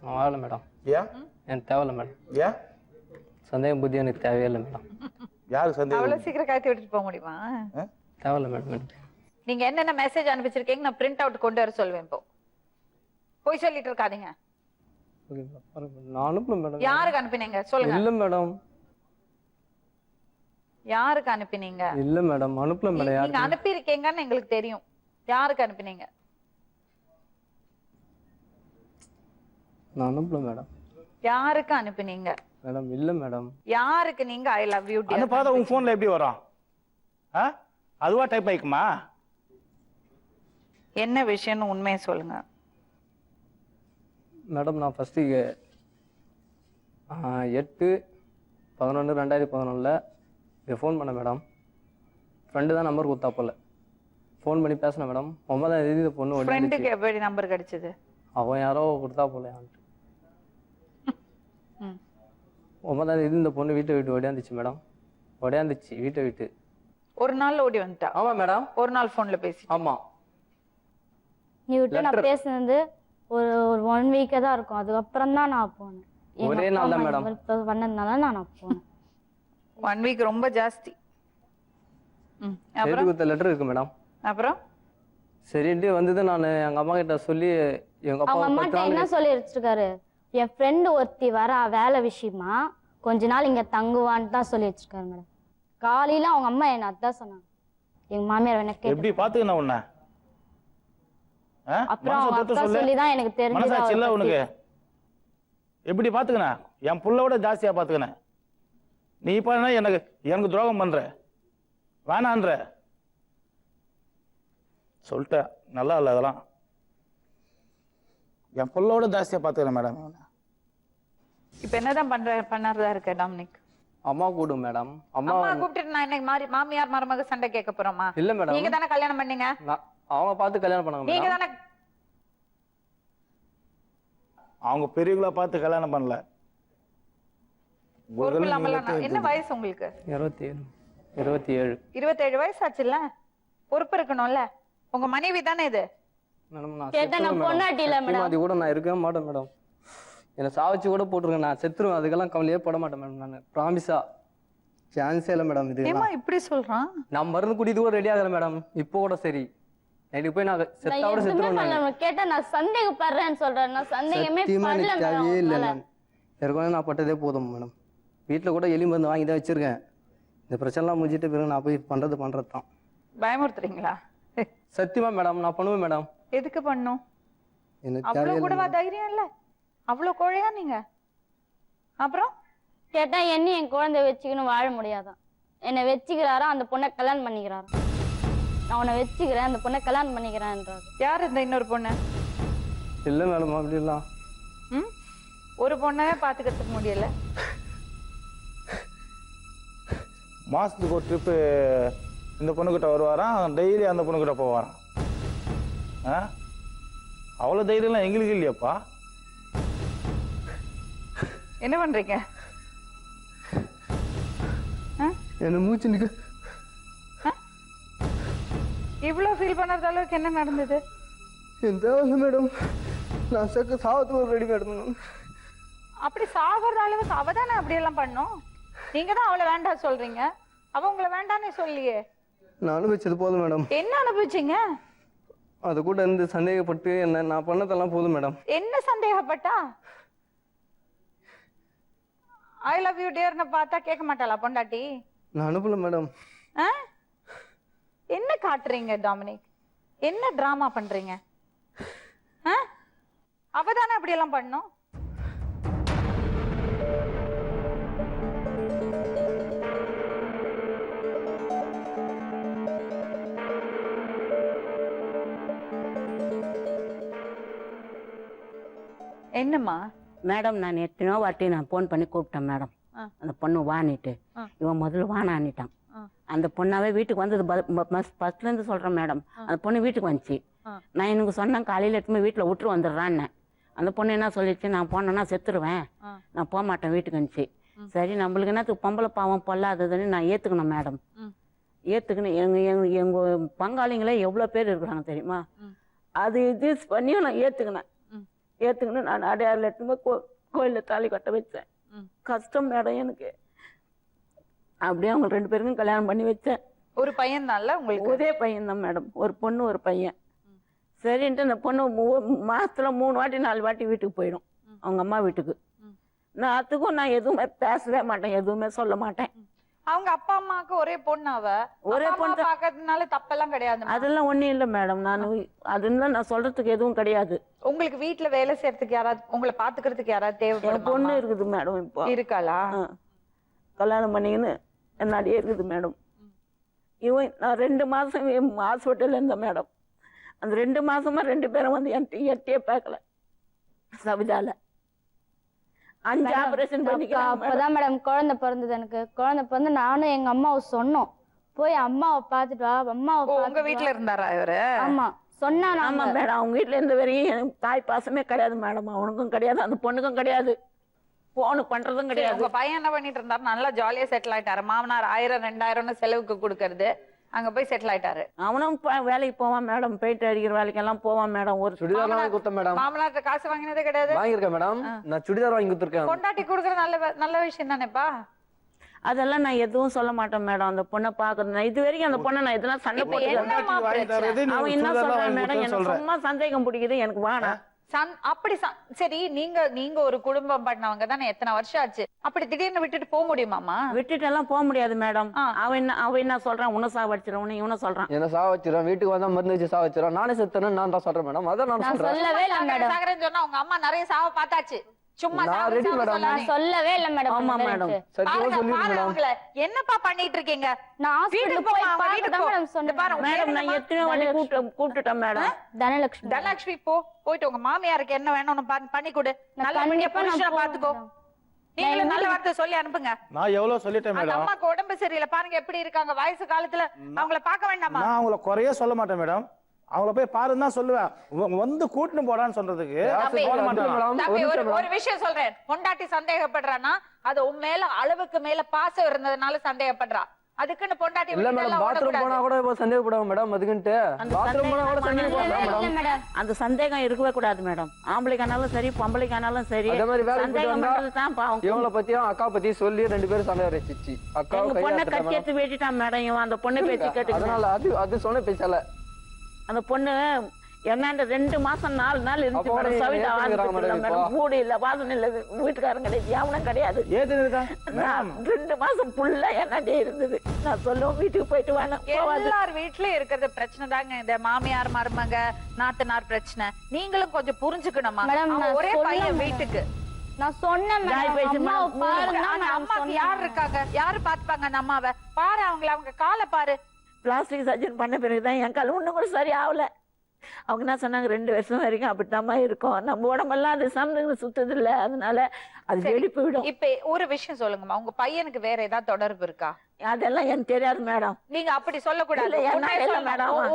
நான் வாழல மேடம். ஏன்? எனக்கு தேவையில்ல மேடம். ஏன்? சந்தேகம் புத்தி எனக்கு தேவையே இல்லை மேடம். யாருக்கு சந்தேகம்? அவ்வளவு சீக்கிரம் காய்ச்சி விட்டுட்டு போக முடியுமா? தேவையில்ல மேடம் எனக்கு. நீங்க என்னென்ன மெசேஜ் அனுப்பிச்சிருக்கீங்க நான் பிரிண்ட் அவுட் கொண்டு வர சொல்லுவேன். இப்போ போய் சொல்லிட்டு இருக்காதீங்க. ஓகே மேடம் நான் அனுப்பல மேடம். யாருக்கு அனுப்பினீங்க சொல்லுங்க. இல்ல மேடம். யாருக்கு அனுப்பினீங்க? இல்ல மேடம் அனுப்பல மேடம். நீங்க யாருக்கு அனுப்பி இருக்கீங்கன்னு எங்களுக்கு தெரியும். யாருக்கு அனுப்பினீங்க? நான் அனுப்பல மேடம். யாருக்கு அனுப்பினீங்க? மேடம் இல்ல மேடம். யாருக்கு நீங்க ஐ லவ் யூ அந்த பாதை உங்க போன்ல எப்படி வரும்? அதுவா டைப் ஆயிக்குமா? என்ன விஷயம்னு உண்மையை சொல்லுங்க. மேடம் நான் ஃபர்ஸ்ட் 8/11/2011 இங்கே ஃபோன் பண்ணேன் மேடம். ஃப்ரெண்டு தான் நம்பர் கொடுத்தா போல. ஃபோன் பண்ணி பேசினேன் மேடம். 9ஆம் தேதி இந்த பொண்ணு ஓடி ஃப்ரெண்டுக்கு எப்படி நம்பர் கிடைச்சது? அவன் யாரோ கொடுத்தா போல. 9ஆம் தேதி இந்த பொண்ணு வீட்டை விட்டு ஓடியாந்துச்சு மேடம். ஓடியாந்துச்சு வீட்டை விட்டு. ஒரு நாள்ல ஓடி வந்துட்டா? ஆமா மேடம். ஒரு நாள் போன்ல பேசி? ஆமா. இவர்கிட்ட நான் பேசுனது ஒரு 1 வீக்கே தான் இருக்கும். அதுக்கப்புறம் தான் நான் போனேன். ஒரே நாள் தான் மேடம். பண்ணதுனால நான் போனேன். 1 வீக் ரொம்ப ஜாஸ்தி. எழுதி கொடுத்த லெட்டர் இருக்கு மேடம். அப்புறம் சரின்ட்டு வந்தது நான் எங்க அம்மா கிட்ட சொல்லி எங்க அப்பா அவங்க அம்மாட்ட என்ன சொல்லி வச்சிருக்காரு, என் ஃப்ரெண்டு ஒருத்தி வர வேலை விஷயமா கொஞ்ச நாள் இங்க தங்குவான்னு தான் சொல்லி வச்சிருக்காரு மேடம். காலையில அவங்க அம்மா என்ன அதான் சொன்னாங்க. எங்க மாமியார் என்ன எப்படி பாத்துக்கணும் உன்ன? அப்புறம் அவங்க அக்கா சொல்லி தான் எனக்கு மனசாட்சி இல்ல உனக்கு? தெரிஞ்சது. எப்படி பாத்துக்கணும்? என் புள்ளோட ஜாஸ்தியா பாத்துக்கணும். நீ பண்ண எனக்கு துரோகம் பண்ற, வேணான்ற சொல்லிட்ட. நல்லா இல்ல அதெல்லாம். என் புள்ளோட ஜாஸ்தியா பாத்துக்கிறேன் மேடம். இப்ப என்னதான் பண்ணறதா இருக்க டாமினிக்? அம்மா கூடு மேடம். அம்மா கூப்பிட்டு நான் இன்னைக்கு மாமியார் மருமக சண்டை கேட்க போறோமா? இல்ல மேடம். நீங்க தானே கல்யாணம் பண்ணீங்க. அவங்க பார்த்து கல்யாணம் பண்ணாங்க. நீங்க தானே அவங்க பெரியவங்கள பார்த்து கல்யாணம் பண்ணல. என்ன வயசு உங்களுக்கு? 27. 27 வயசு ஆச்சுல்ல? பொறுப்பு இருக்கணும்ல. உங்க மனைவி தானே இது? மேடம் நான் கேட்டா நான் பொண்டாட்டி இல்ல மேடம். அது கூட நான் இருக்கவே மாட்டேன் மேடம். என்ன சாவச்சு கூட போட்டுருங்க, நான் செத்துருவேன். அதுக்கெல்லாம் கவலையே பட மாட்டேன் மேடம். நான் ப்ராமிஸா சான்ஸே இல்லை மேடம். இது ஏமா இப்படி சொல்றான்? நான் மருந்து குடித்து கூட ரெடி ஆகிறேன் மேடம். இப்போ கூட சரி நைட்டு போய் நான் செத்தாவோட செத்துருவேன். கேட்டா நான் சந்தேகப்படுறேன்னு சொல்றேன். நான் சந்தேகமே பண்ணல மேடம். இல்லை ஏற்கனவே நான் பட்டதே போதும் மேடம். வீட்டில் கூட எலி மருந்து வாங்கி தான் வச்சிருக்கேன். இந்த பிரச்சனைலாம் முடிஞ்சிட்டு பிறகு நான் போய் பண்றது தான். பயமுறுத்துறீங்களா? சத்தியமா மேடம் நான் பண்ணுவேன் மேடம். எதுக்கு பண்ணும்? எனக்கு அவ்வளவு கூடவா தைரியம் இல்ல? அவ்வளவு கோழையா நீங்க? அப்புறம் கேட்டா என்ன என் குழந்தை வச்சுக்கணும் வாழ முடியாதான். என்னை வச்சுக்கிறாரா அந்த பொண்ணை கல்யாணம் பண்ணிக்கிறாரா. நான் உன்னை வச்சுக்கிறேன் அந்த பொண்ணை கல்யாணம் பண்ணிக்கிறேன்ன்றாரு. யார் இந்த இன்னொரு பொண்ணு? இல்லை மேடம் அப்படிலாம். ஒரு பொண்ணவே பாத்துக்கிறதுக்கு முடியல. மாசத்துக்கு ஒரு ட்ரிப்பு இந்த பொண்ணுகிட்ட வருவாராம். டெய்லி அந்த பொண்ணுகிட்ட போவாராம். அவ்வளவு தைரியம்லாம் எங்களுக்கு இல்லையாப்பா. என்ன பண்றீங்க? என்ன மூச்சு நிக்க இவ்வளவு ஃபீல் பண்ற அளவுக்கு என்ன நடந்தது? தேவையில்ல மேடம். நான் சாவத்துக்கு ரெடி மேடம். அப்படி சாவற அளவுக்கு அவதானே அப்படி எல்லாம் பண்ணும். நீங்க தான் அவளை வேண்டாம் சொல்றீங்க. அவ உங்களை வேண்டான்னு சொல்லியே. நான் அனுபவிச்சது போதும் மேடம். என்ன அனுபவிச்சீங்க? அது கூட இருந்து சந்தேகப்பட்டு என்ன நான் பண்ணதெல்லாம் போதும் மேடம். என்ன சந்தேகப்பட்டா? ஐ லவ் யூ டியர்னு பார்த்தா கேட்க மாட்டாளா பொண்டாட்டி? நான் அனுப்பல மேடம். என்ன காட்டுறீங்க டாமினிக்? என்ன டிராமா பண்றீங்க? அவதானே அப்படி எல்லாம் பண்ணும். என்னம்மா? மேடம் நான் எத்தனையோ வாட்டி நான் ஃபோன் பண்ணி கூப்பிட்டேன் மேடம். அந்த பொண்ணு வானிட்டு இவன் முதல்ல வானான்னிட்டான். அந்த பொண்ணாவே வீட்டுக்கு வந்தது ஃபர்ஸ்ட்ல இருந்து சொல்றேன் மேடம். அந்த பொண்ணு வீட்டுக்கு வந்துச்சு. நான் எனக்கு சொன்னேன் காலையில எடுத்துமே வீட்டுல விட்டு வந்துடுறான்னு. அந்த பொண்ணு என்ன சொல்லிச்சு, நான் போனேன்னா செத்துருவேன், நான் போக மாட்டேன் வீட்டுக்கு வந்துச்சு. சரி நம்மளுக்கு என்னத்துக்கு பொம்பளை பாவம் பொல்லாததுன்னு நான் ஏத்துக்கணும் மேடம். ஏத்துக்கணும். எங்க பங்காளிங்களே எவ்வளவு பேர் இருக்கிறாங்க தெரியுமா. அது இது பண்ணியும் நான் ஏத்துக்கினேன். நான் அடையாறுல எடுத்துமே கோயில தாலி கட்ட வச்சேன். கஷ்டம் மேடம் எனக்கு. அப்படியே அவங்க 2 பேருக்கும் கல்யாணம் பண்ணி வச்சேன். ஒரு பையன் தான்ல உங்களுக்கு? ஒரே பையன் தான் மேடம். ஒரு பொண்ணு ஒரு பையன். சரின்ட்டு அந்த பொண்ணு மாசத்துல 3 வாட்டி 4 வாட்டி வீட்டுக்கு போயிடும். அவங்க அம்மா வீட்டுக்கு. நான் அதுக்கும் நான் எதுவுமே பேசவே மாட்டேன், எதுவுமே சொல்ல மாட்டேன். அவங்க அப்பா அம்மாவுக்கு ஒரே பொண்ணு, அவ ஒரே பொண்ணு தான். பாக்கிறதுனால தப்பெல்லாம் கிடையாது. அதெல்லாம் ஒண்ணும் இல்லை மேடம். அதெல்லாம் நான் சொல்றதுக்கு எதுவும் கிடையாது. உங்களுக்கு வீட்டுல வேலை செய்யறதுக்கு யாராவது, உங்களை பாத்துக்கிறதுக்கு யாராவது என் தேவைப்படும்? பொண்ணு இருக்குது மேடம். இப்போ இருக்காளா? கல்யாணம் பண்ணிக்கின்னு என்னாடியே இருக்குது மேடம். நான் 2 மாசம் ஹாஸ்பிட்டல்ல இருந்தேன் மேடம். அந்த 2 மாசமா 2 பேரும் வந்து எட்டியே பார்க்கல. சவிதால 5 ஆபரேஷன் பண்ணிக்கலாம். அப்பதான் மேடம் குழந்தை பிறந்தது. எனக்கு குழந்தை பிறந்து நானும் எங்க அம்மாவை சொன்னோம், போய் அம்மாவை பாத்துட்டு வா, அம்மாவை உங்க வீட்டுல இருந்தாரா இவரு? ஆமா சொன்னா. ஆமா மேடம், அவங்க வீட்டுல இருந்த வரையும் எனக்கு தாய் பாசமே கிடையாது மேடம். அவனுக்கும் கிடையாது, அந்த பொண்ணுக்கும் கிடையாது, போனு பண்றதும் கிடையாது. உங்க பையன் என்ன பண்ணிட்டு இருந்தாரு? நல்லா ஜாலியா செட்டில் ஆயிட்டாரு. மாமனார் 1000 2000 செலவுக்கு கொடுக்கறது, அங்க போய் செட்டில் ஆயிட்டாரு. அவனும் வேலைக்கு போவான் மேடம், பெயிண்ட் அடிக்கிற வேலைக்கெல்லாம் போவான் மேடம். ஒரு சுடிதார் வாங்கி கொடுத்தேன் மேடம். மாமனார்ட்ட காசு வாங்கினதே கிடையாது? வாங்கியிருக்கேன் மேடம். நான் சுடிதார் வாங்கி கொடுத்துருக்கேன். கொண்டாட்டி கொடுக்கறது நல்ல விஷயம் தானேப்பா. அதெல்லாம் நான் எதுவும் சொல்ல மாட்டேன் மேடம். அந்த பொண்ணை பாக்குறது நான் இது வரைக்கும் அந்த பொண்ணை நான் இதெல்லாம் சண்டை போட்டு அவன் என்ன சொல்றான் மேடம், எனக்கு சும்மா சந்தேகம் பிடிக்குது, எனக்கு வேணாம். அப்படி சரி, நீங்க ஒரு குடும்பம் பண்ணவங்க தானே, எத்தனை வருஷம் ஆச்சு? அப்படி திடீர்னு விட்டுட்டு போக முடியுமாமா? விட்டுட்டு எல்லாம் போக முடியாது மேடம். அவன் என்ன சொல்றான், உன்ன சாவடிச்சிடும், இவனை சொல்றான் என்ன சாவச்சிடும், வீட்டுக்கு வந்தா மருந்து வச்சு சாவச்சிடும். நானே செத்தேன்னு நான் தான் சொல்றேன் மேடம். அதான் நான் சொல்றேன். சொல்லவே இல்லை மேடம். சாகரேன்னு சொன்னா உங்க அம்மா நிறைய சாவ பார்த்தாச்சு. சும்மா நான் ரெடி மேடம். நான் சொல்லவே இல்லை மேடம். ஆமா மேடம். சத்தியமா சொல்லிருக்கேன் மேடம். என்னப்பா பண்ணிட்டு இருக்கீங்க? நான் ஹாஸ்பிடல் போய் பார்க்கதான் மேடம் சொன்னேன். மேடம் நான் எத்தனை வாட்டி கூப்பிட்டுட்டேன் மேடம். தனலட்சுமி போயிட்டு உங்க மாமியாருக்கு என்ன வேணும்னு பண்ணி கொடு. நல்ல புருஷனை பாத்துக்கோ. நீங்களும் நல்ல வார்த்தை சொல்லி அனுப்புங்க. நான் எவ்வளவு சொல்லிட்டேன் அந்த மேடம். அம்மாக்கு உடம்பு சரியில்லை, பாருங்க எப்படி இருக்காங்க. வயசு காலத்துல அவங்கள பார்க்க வேண்டாமா? நான் அவங்கள குறைய சொல்ல மாட்டேன் மேடம். அவங்கள போய் பாருன்னு தான் சொல்லுவேன். வந்து கூட்டுன்னு போடான்னு சொல்றதுக்கு தம்பி, ஒரு விஷயம் சொல்றேன். பொண்டாட்டி சந்தேகப்படுறானா அது உன் மேல அளவுக்கு மேல பாசம் இருந்ததுனால சந்தேகப்படுறா. அதுக்குன்னு பொண்டாட்டி இல்ல மேடம், பாத்ரூம் போனா கூட சந்தேகப்படுவாங்க மேடம். அதுக்குன்ட்டு பாத்ரூம் போனா கூட சந்தேகப்படுவாங்க மேடம். அந்த சந்தேகம் இருக்கவே கூடாது மேடம். ஆம்பளைக்கானாலும் சரி பொம்பளைக்கானாலும் சரி. அதே மாதிரி வேலைக்கு சந்தேகம் பண்றதுதான் பாவம். இவங்கள பத்தியும் அக்கா பத்தி சொல்லி 2 பேரும் சண்டை வச்சிச்சு. அக்கா எங்க பொண்ணை கட்டி எடுத்து வெட்டிட்டான் மேடம். இவன் அந்த பொண்ணை பேச்சு கேட்டு, அதனால அது சொன்ன பேச்சால அந்த பொண்ணு என்னாண்ட 2 மாசம் 4 நாள் இருந்துச்சு மேடம். சவிதா மேடம், மூடி இல்ல, வாசனை இல்ல, வீட்டுக்காரங்க கிடையாது, எவனும் கிடையாது. 2 மாசம் ஃபுல்லா என்னாண்டே இருந்தது. நான் சொல்லுவோம் வீட்டுக்கு போயிட்டு வேணாம். எல்லார் வீட்லயும் இருக்கிறது பிரச்சனை தாங்க, இந்த மாமியார் மருமங்க நாத்தனார் பிரச்சனை. நீங்களும் கொஞ்சம் புரிஞ்சுக்கணுமா? ஒரே பையன் வீட்டுக்கு. நான் சொன்னேன் அம்மாக்கு யார் இருக்காங்க, யாரு பாத்துப்பாங்க அந்த அம்மாவை? பாரு அவங்க காலை பாரு. பிளாஸ்டிக் சர்ஜரி பண்ண பிறகுதான் என் கால் ஒன்றும் கூட சரி ஆகல. அவங்க என்ன சொன்னாங்க, 2 வருஷம் வரைக்கும் அப்படித்தாம்மா இருக்கும், நம்ம உடம்பெல்லாம் அது சமந்து சுத்தது இல்ல, அதனால அது வெடிப்பு விடும். இப்ப ஒரு விஷயம் சொல்லுங்கம்மா, உங்க பையனுக்கு வேற ஏதாவது தொடர்பு இருக்கா? அதெல்லாம் எனக்கு தெரியாது மேடம். நீங்க அப்படி சொல்லக்கூடாது.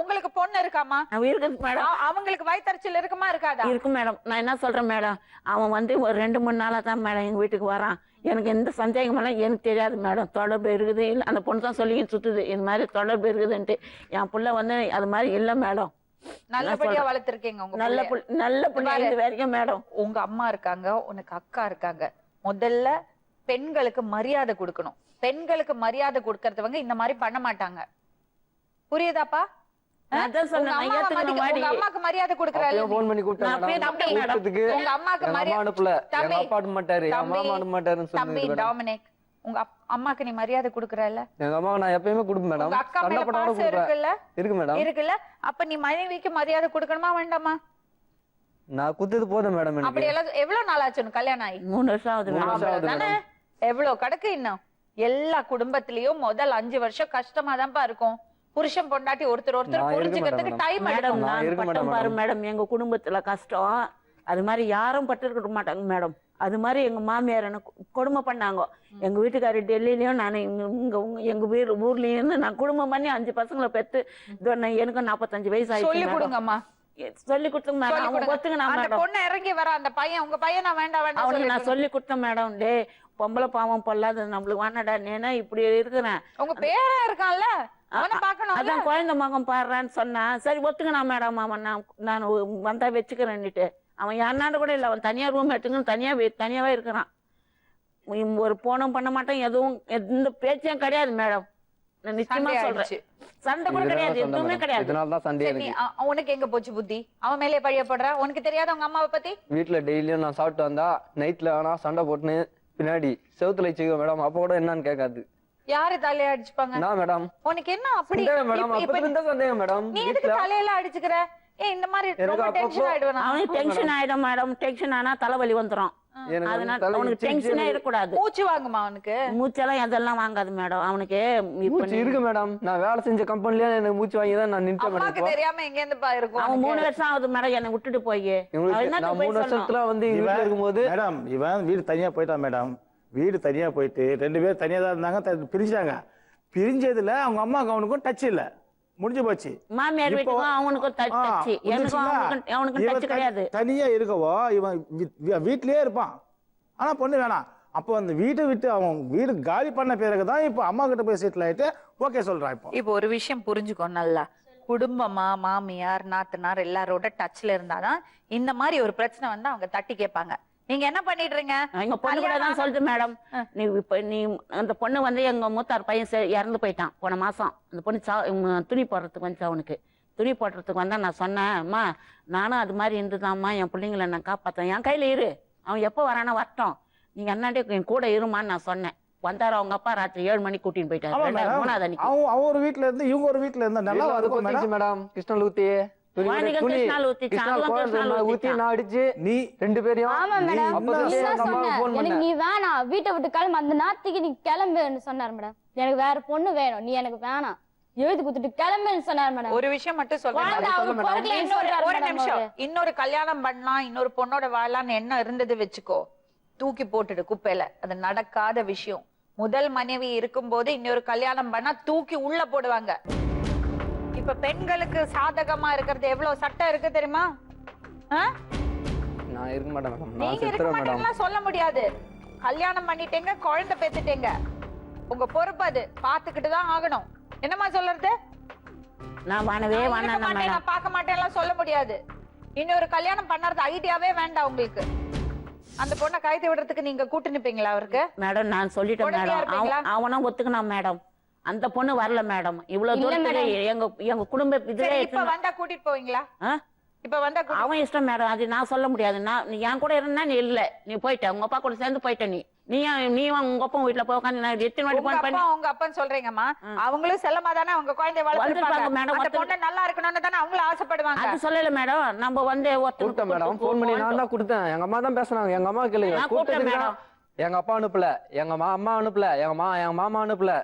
உங்களுக்கு பொண்ணு இருக்காமா? இருக்குது மேடம். அவங்களுக்கு வயிற்றுச்சல் இருக்குமா இருக்காதா? இருக்கும் மேடம். நான் என்ன சொல்றேன் மேடம், அவன் வந்து ஒரு 2-3 நாளா தான் மேடம் எங்க வீட்டுக்கு வரான். எனக்கு எந்த சந்தேகமெல்லாம் எனக்கு தெரியாது மேடம். தொடர்பு இருக்குது இல்லை, அந்த பொண்ணு தான் சொல்லி சுத்துது இது மாதிரி தொடர்பு இருக்குதுன்ட்டு. என் புள்ள வந்து அது மாதிரி இல்லை மேடம். நல்லபடியா வளர்த்திருக்கீங்க உங்க நல்ல புள்ள இது வரைக்கும் மேடம். உங்க அம்மா இருக்காங்க, உனக்கு அக்கா இருக்காங்க. முதல்ல பெண்களுக்கு மரியாதை கொடுக்கணும். பெண்களுக்கு மரியாதை கொடுக்கறதுவங்க இந்த மாதிரி பண்ண மாட்டாங்க. புரியுதாப்பா? அம்மாக்கு மரியாதை கொடுக்கறாரு. போன் பண்ணி கூப்பிட்டாங்க. உங்க அம்மாக்கு மரியாதை தம்பி டாமினிக், உங்க அம்மாக்கு நீ மரியாதை கொடுக்கறல்ல? எங்க அம்மாக்கு நான் எப்பயுமே கொடுப்பேன் மேடம். அக்கா மேல பாசம் இருக்குல்ல? இருக்கு மேடம். இருக்குல்ல? அப்ப நீ மனைவிக்கு மரியாதை கொடுக்கணுமா வேண்டாமா? நான் குத்துது போதும் மேடம். அப்படி எல்லாம் எவ்வளவு நாள் ஆச்சு கல்யாணம் ஆகி? 3 வருஷம் ஆகுது. எவ்வளவு கிடக்கு இன்னும்? எல்லா குடும்பத்திலயும் முதல் 5 வருஷம் கஷ்டமா தான்ப்பா இருக்கும். புருஷன் பொண்டாட்டி ஒருத்தர் புரிஞ்சுக்கிறதுக்கு டைம் எடுக்கும் பாரு மேடம். எங்க குடும்பத்துல கஷ்டம் அது மாதிரி யாரும் பட்டிருக்க மாட்டாங்க மேடம். அது மாதிரி எங்க மாமியார் எனக்கு கொடுமை பண்ணாங்க. எங்க வீட்டுக்காரி டெல்லியிலயும் நான் எங்க ஊர்லயும் நான் குடும்பம் பண்ணி 5 பசங்களை பெத்து எனக்கு 45 வயசு ஆயிடுச்சு. சொல்லி கொடுங்கம்மா, சொல்லி கொடுத்தேன் மேடம். பொண்ணு இறங்கி வர அந்த பையன் உங்க பையனா வேண்டாம் அவனுக்கு நான் சொல்லி கொடுத்தேன் மேடம். டே பொம்பளை பாவம் பொல்லாது, நம்மளுக்கு வேணாடா, நேனா இப்படி இருக்கிறேன். உங்க பேரா இருக்கான்ல, அதான் குழந்தை மகன் பாடுறான்னு சொன்னா சரி ஒத்துக்கணா மேடம். அவன் நான் வந்தா வச்சுக்கிறேன்னுட்டு அவன் யாருனாடு கூட இல்லை. அவன் தனியா ரூம் எடுத்துக்கணும், தனியாவே இருக்கிறான். ஒரு போனும் பண்ண மாட்டேன், எதுவும் எந்த பேச்சும் கிடையாது மேடம். நான் நிச்சயமா சண்டை சொல்றேன் ஆயிடுச்சு. சண்டை கூட கிடையாது, எதுவுமே கிடையாது. இதனால தான் சண்டே சரி, நீ எனக்கு. உனக்கு எங்க போச்சு புத்தி? அவன் மேலே பழிய போடுற. உனக்கு தெரியாத உங்க அம்மாவை பத்தி? வீட்டுல டெய்லியும் நான் சாப்பிட்டு வந்தா நைட்ல வேணா சண்டை போட்டுன்னு பின்னாடி செவுத்துல வச்சுக்கோ மேடம், அப்ப கூட என்னன்னு கேட்காது. யாரு தலைய அடிச்சுப்பாங்க? நான் மேடம் உனக்கு என்ன அப்படி சந்தேகம் மேடம், இப்ப- அப்ப இருந்தா சந்தேகம் மேடம். நீ எதுக்கு தலையெல்லாம் அடிச்சுக்கிற? இந்த மாதிரி எனக்கு ரொம்ப அப்பப்போ- டென்ஷன் ஆயிடுவேன். அவனுக்கு டென்ஷன் ஆயிடும் மேடம், டென்ஷன் ஆனா தலைவலி வந்துரும். எனக்கு அதனால தலை அவனுக்கு இடிச்சு டென்ஷனே இருக்கக்கூடாது. மூச்சு வாங்குமா அவனுக்கு? மூச்செல்லாம் எதெல்லாம் வாங்காது மேடம் அவனுக்கு. இப்ப மூச்சு இருக்கு மேடம், நான் வேலை செஞ்ச கம்பெனில எனக்கு மூச்சு வாங்கி தான் நான் நின்ட்டேன் மேடம். அம்மாக்கு இப்போ தெரியாம எங்க இருந்து பா இருக்கும் அவன் 3 அவனுக்கு? வருஷம் ஆகுது மேடம் என்னை விட்டுட்டு போய். இவங்களுக்கு நான் 3 வருஷத்துல வந்து எங்க வீட்டுல இருக்கும்போது மேடம் இவன் வீடு தனியா போயிட்டான் மேடம். வீடு தனியா போயிட்டு 2 பேரும் தனியா தான் இருந்தாங்க, பிரிஞ்சாங்க. பிரிஞ்சதுல அவங்க அம்மாவுக்கு அவனுக்கும் டச் இல்ல, முடிஞ்சு போச்சு. மாமியார் இப்போ- வீட்டுக்கும் அவனுக்கும் டச். எனக்கும் அவனுக்கும் இவன் டச் கிடையாது. தனியா இருக்கவோ இவன் வீட்லயே இருப்பான். ஆனா பொண்ணு வேணாம். அப்போ அந்த வீட்டை விட்டு அவன் வீடு காலி பண்ண பிறகுதான் இப்போ அம்மா கிட்ட போய் செட்டில் ஆயிட்டு ஓகே சொல்றான். இப்போ ஒரு விஷயம் புரிஞ்சுக்கோ நல்லா. குடும்பமா மாமியார் நாத்தனார் எல்லாரோட டச்ல இருந்தாதான் இந்த மாதிரி ஒரு பிரச்சனை வந்து அவங்க தட்டி கேட்பாங்க. நீங்க என்ன பண்ணிடுறீங்க? எங்க பொண்ணு கூட தான் சொல்லுது மேடம், நீ அந்த பொண்ணு வந்து எங்க மூத்தார் பையன் இறந்து போயிட்டான் போன மாசம். அந்த பொண்ணு துணி போடுறதுக்கு வந்துச்சு. அவனுக்கு துணி போடுறதுக்கு வந்தா நான் சொன்னேன், அம்மா நானும் அது மாதிரி இருந்துதாம்மா என் பிள்ளைங்களை நான் காப்பாத்தேன், என் கையில இரு, அவன் எப்போ வரானா வரட்டும், நீங்க அண்ணாண்டே என் கூட இருமான்னு நான் சொன்னேன். வந்தாரு அவங்க அப்பா ராத்திரி 7 மணிக்கு கூட்டின்னு போயிட்டாரு. 3ஆவது அன்னைக்கு அவன் ஒரு வீட்டுல இருந்து இவங்க ஒரு வீட்டுல இருந்தா நல்லா இருக்கும் மேடம். மேடம் கிருஷ்ணல் ஊத்தி வாணிகம் கிருஷ்ணால் ஊத்திச்சு, அதுவும் கிருஷ்ணால் ஊத்தி ஊத்திச்சான். நான் அடிச்சு நீ 2 பேரையும் ஆமா மேடம், அப்பதான் நீ தான் எங்க அம்மாவுக்கு சொன்ன, phone எனக்கு பண்ணேன். நீ வேணாம், வீட்டை விட்டு கிளம்பு, அந்த நேரத்துக்கு நீ கிளம்புன்னு சொன்னார் மேடம். எனக்கு வேற பொண்ணு வேணும், நீ எனக்கு வேணாம், எழுதி குடுத்துட்டு கிளம்புன்னு சொன்னார் மேடம். ஒரு விஷயம் மட்டும் சொல்றேன். குழந்தை அவங்க பொறுக்கல என்ன சொல்றாரு ஒரு மேடம் நிமிஷம். அவரு? இன்னொரு கல்யாணம் பண்ணலாம், இன்னொரு பொண்ணோட வாழலாம்னு என்ன இருந்தது வச்சுக்கோ, தூக்கி போட்டுடு குப்பையில. அது நடக்காத விஷயம். முதல் மனைவி இருக்கும்போது இன்னொரு கல்யாணம் பண்ணா தூக்கி உள்ள போடுவாங்க. இப்ப பெண்களுக்கு சாதகமா இருக்கிறது எவ்வளவு சட்டம் இருக்கு தெரியுமா? நான் இருக்க மாட்டேன் மேடம், நான் நீங்க இருக்க செத்துறேன் மேடம். மாட்டீங்களா சொல்ல முடியாது. கல்யாணம் பண்ணிட்டீங்க, குழந்தை பெத்துட்டீங்க, உங்க பொறுப்பு அது. பாத்துக்கிட்டு தான் ஆகணும். என்னமா சொல்றது? நான் வானவே நான் வானா இருக்க மாட்டேன், மேடம். நான் பார்க்க மாட்டேன்லாம் சொல்ல முடியாது. இன்னொரு கல்யாணம் பண்ணறது ஐடியாவே வேண்டாம் உங்களுக்கு. அந்த பொண்ணை கைது விடுறதுக்கு நீங்க கூட்டு நிப்பீங்களா அவருக்கு? மேடம் நான் சொல்லிட்டேன் உடனே மேடம், இருப்பீங்களா? அவனும் ஒத்துக்கணும் மேடம். அந்த பொண்ணு வரல மேடம், இவ்வளவு தூரத்துக்கு எங்க குடும்ப இதுவே சரி, இப்ப வந்தா கூட்டிட்டு போவீங்களா? இப்ப வந்தா அவன் இஷ்டம் மேடம், அது நான் சொல்ல முடியாது. நீ என் கூட இருந்தா நீ இல்ல, நீ போயிட்ட உங்க அப்பா கூட சேர்ந்து போயிட்ட. நீ உங்க அப்பா வீட்டுல போய் உட்காந்து நான் எத்தனை வாட்டி உங்க போன் அப்பா பண்ணி உங்க அப்பன்னு சொல்றீங்கம்மா. அவங்களும் செல்லமா தானே அவங்க குழந்தைய வந்திருப்பாங்க வளர்த்துருப்பாங்க. மேடம், அந்த பொண்ணு நல்லா இருக்கணும்னு தானே அவங்களும் ஆசைப்படுவாங்க. அது சொல்லல மேடம். நம்ம வந்து கூப்பிட்டேன் மேடம், ஃபோன் பண்ணி நான் தான் கொடுத்தேன். எங்க அம்மா தான் பேசுனாங்க, எங்க அம்மா கேளுங்க. நான் கூப்பிட்டேன் கூப்பிட்டதுக்கு மேடம். எங்க அப்பா அனுப்பல, எங்க அம்மா அனுப்பல, எங்க மாமா அனுப்பல.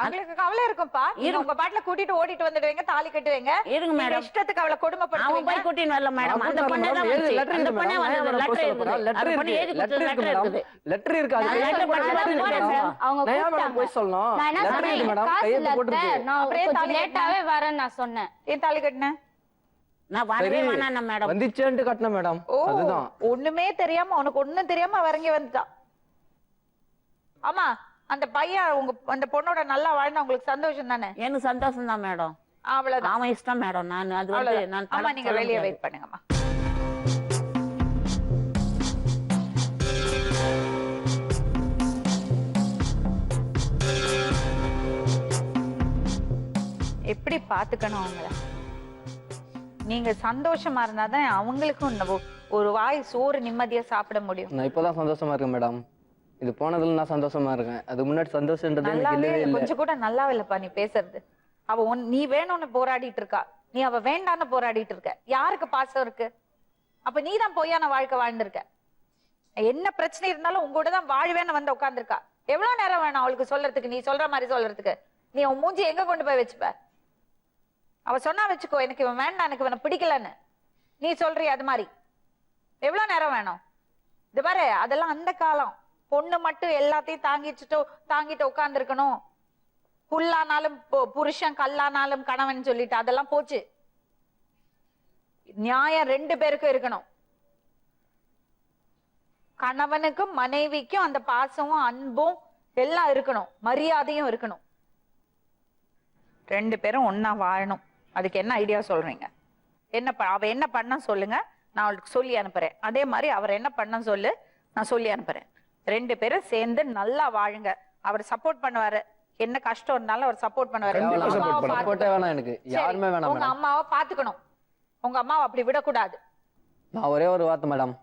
அவங்களுக்கு கவலை இருக்கும்பா. நீங்க உங்க பாட்டுல கூட்டிட்டு ஓடிட்டு வந்துடுவீங்க, தாலி கட்டுவீங்க. இருங்க நீங்க மேடம், இஷ்டத்துக்கு அவளை அவன் கொடுமைப்படுத்துவீங்க. போய் கூட்டின்னு வரல மேடம். அந்த பொண்ணே தான் வந்துச்சு. அந்த பொண்ணே வந்தது. லெட்டர் இருக்குது. அந்த பொண்ணு எழுதி கொடுத்தது லெட்டர் இருக்குது. லெட்டர் இருக்கு. அது நான் letter படிச்சு letter போறேன் இருக்கு. மேடம். அவங்க நான் ஏன் மேடம் கூப்பிட்டாங்க. போய் சொல்லணும்? நான் என்ன letter இருக்கு சொன்னேன், மேடம், காசு கையெழுத்து இல்ல போட்டுருக்கு. அத்தை, நான் அப்படியே கொஞ்சம் தாலி லேட்டாவே வரேன்னு நான் சொன்னேன். ஏன் தாலி கட்டின? நான் வரவே வேணாம் மேடம். வந்துச்சேன்ட்டு கட்டினேன் மேடம். ஓ, அதுதான் ஒண்ணுமே தெரியாம உனக்கு ஒண்ணும் தெரியாம அவரங்க வந்துட்டான். ஆமா, அந்த பையன் அந்த பொண்ணோட நல்லா வாழ்ந்தா உங்களுக்கு சந்தோஷம் தானே? எனக்கு சந்தோஷம் தான் மேடம். அவ்வளவுதான். அவன் இஷ்டம் மேடம். நான் அது வந்து அவ்வளவுதான். நான் ஆமா, நீங்க வெளியே வெயிட் பண்ணுங்கம்மா. எப்படி பாத்துக்கணும் அவங்கள? நீங்க சந்தோஷமா இருந்தாதான் அவங்களுக்கும் ஒரு வாய் சோறு நிம்மதியா சாப்பிட முடியும். நான் இப்பதான் சந்தோஷமா இருக்கேன் மேடம். இது போனதுல நான் சந்தோஷமா இருக்கேன். அது முன்னாடி சந்தோஷம்ன்றது எனக்கு நல்லாவே இல்லவே இல்ல. கொஞ்சம் கூட நல்லா இல்லப்பா நீ பேசுறது. அவ நீ வேணும்னு போராடிட்டு இருக்கா, நீ அவ வேண்டான்னு போராடிட்டு இருக்க. யாருக்கு பாசம் இருக்கு? அப்ப நீ தான் பொய்யான வாழ்க்கை வாழ்ந்திருக்க. என்ன பிரச்சனை இருந்தாலும் உங்க கூட தான் வாழ்வேன்னு வந்து உட்கார்ந்துருக்கா. எவ்வளவு நேரம் வேணும் அவளுக்கு சொல்றதுக்கு? நீ சொல்ற மாதிரி சொல்றதுக்கு நீ உன் மூஞ்சி எங்க கொண்டு போய் வச்சுப்ப? அவ சொன்னா வச்சுக்கோ, எனக்கு இவன் வேண்டாம், எனக்கு இவனை பிடிக்கலன்னு. நீ சொல்றிய அது மாதிரி எவ்வளவு நேரம் வேணும்? இது பாரு, அதெல்லாம் அந்த காலம். பொண்ணு மட்டும் எல்லாத்தையும் தாங்கிட்டு உட்கார்ந்து இருக்கணும். புல்லானாலும் புருஷன், கல்லானாலும் கணவன் சொல்லிட்டு அதெல்லாம் போச்சு. நியாயம் 2 பேருக்கும் இருக்கணும். கணவனுக்கும் மனைவிக்கும் அந்த பாசமும் அன்பும் எல்லாம் இருக்கணும், மரியாதையும் இருக்கணும். 2 பேரும் ஒன்னா வாழணும். அதுக்கு என்ன ஐடியா சொல்றீங்க? அவ என்ன பண்ண சொல்லுங்க, நான் அவளுக்கு சொல்லி அனுப்புறேன். அதே மாதிரி அவர் என்ன பண்ண சொல்லு, நான் சொல்லி அனுப்புறேன். 2 பேரும் சேர்ந்து நல்லா வாழுங்க. அவர் சப்போர்ட் பண்ணுவாரு. என்ன கஷ்டம் இருந்தாலும் அவர் சப்போர்ட் பண்ணுவாரு. கண்டிப்பா உங்க support அம்மாவை பண்ணுவாரு. சப்போர்ட்டே பாத்துக்கணும். வேணாம் எனக்கு, சரி, யாருமே வேணாம் உங்க மேடம். அம்மாவை பாத்துக்கணும். உங்க அம்மாவை அப்படி விடக்கூடாது. நான் ஒரே ஒரு வார்த்தை மேடம்,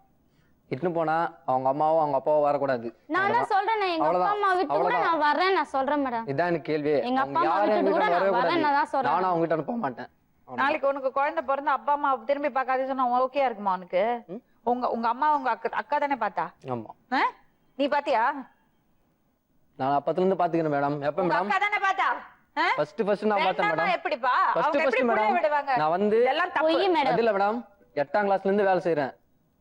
இட்டுன்னு போனா அவங்க அம்மாவும் அவங்க அப்பாவும் வரக்கூடாது. நான் தான் சொல்றேன், எங்க அப்பா அம்மா விட்டு கூட நான் வரேன், நான் சொல்றேன் மேடம். இதான் எனக்கு கேள்வி. எங்க அப்பா அம்மா யாரும் விட்டு கூட எங்க நான் வரவே வரேன், நான் தான் கூடாது. சொல்றேன். நானும் அவங்க கிட்ட அனுப்ப மாட்டேன். நாளைக்கு உனக்கு குழந்தை பிறந்து அப்பா அம்மா திரும்பி பார்க்காதே சொன்னா ஓகே இருக்குமா உனக்கு? உங்க அம்மா உங்க அக்கா தானே பார்த்தா? ஆமா, ஆ? நீ பாத்தியா? நான் அப்பத்துல இருந்து பாத்துக்கிறேன் மேடம். எப்ப உங்க மேடம்? அக்கா தானே பார்த்தா? ஆ? ஃபர்ஸ்ட் நான் பார்த்தேன் வேண்டாம்னா மேடம். எப்படிப்பா? ஃபர்ஸ்ட் அவங்க எப்படி புள்ள மேடம் விடுவாங்க? நான் வந்து இதெல்லாம் தப்பு. பொய் மேடம். அது இல்ல மேடம், 8ஆம் கிளாஸ்ல இருந்து வேலை செய்யறேன்.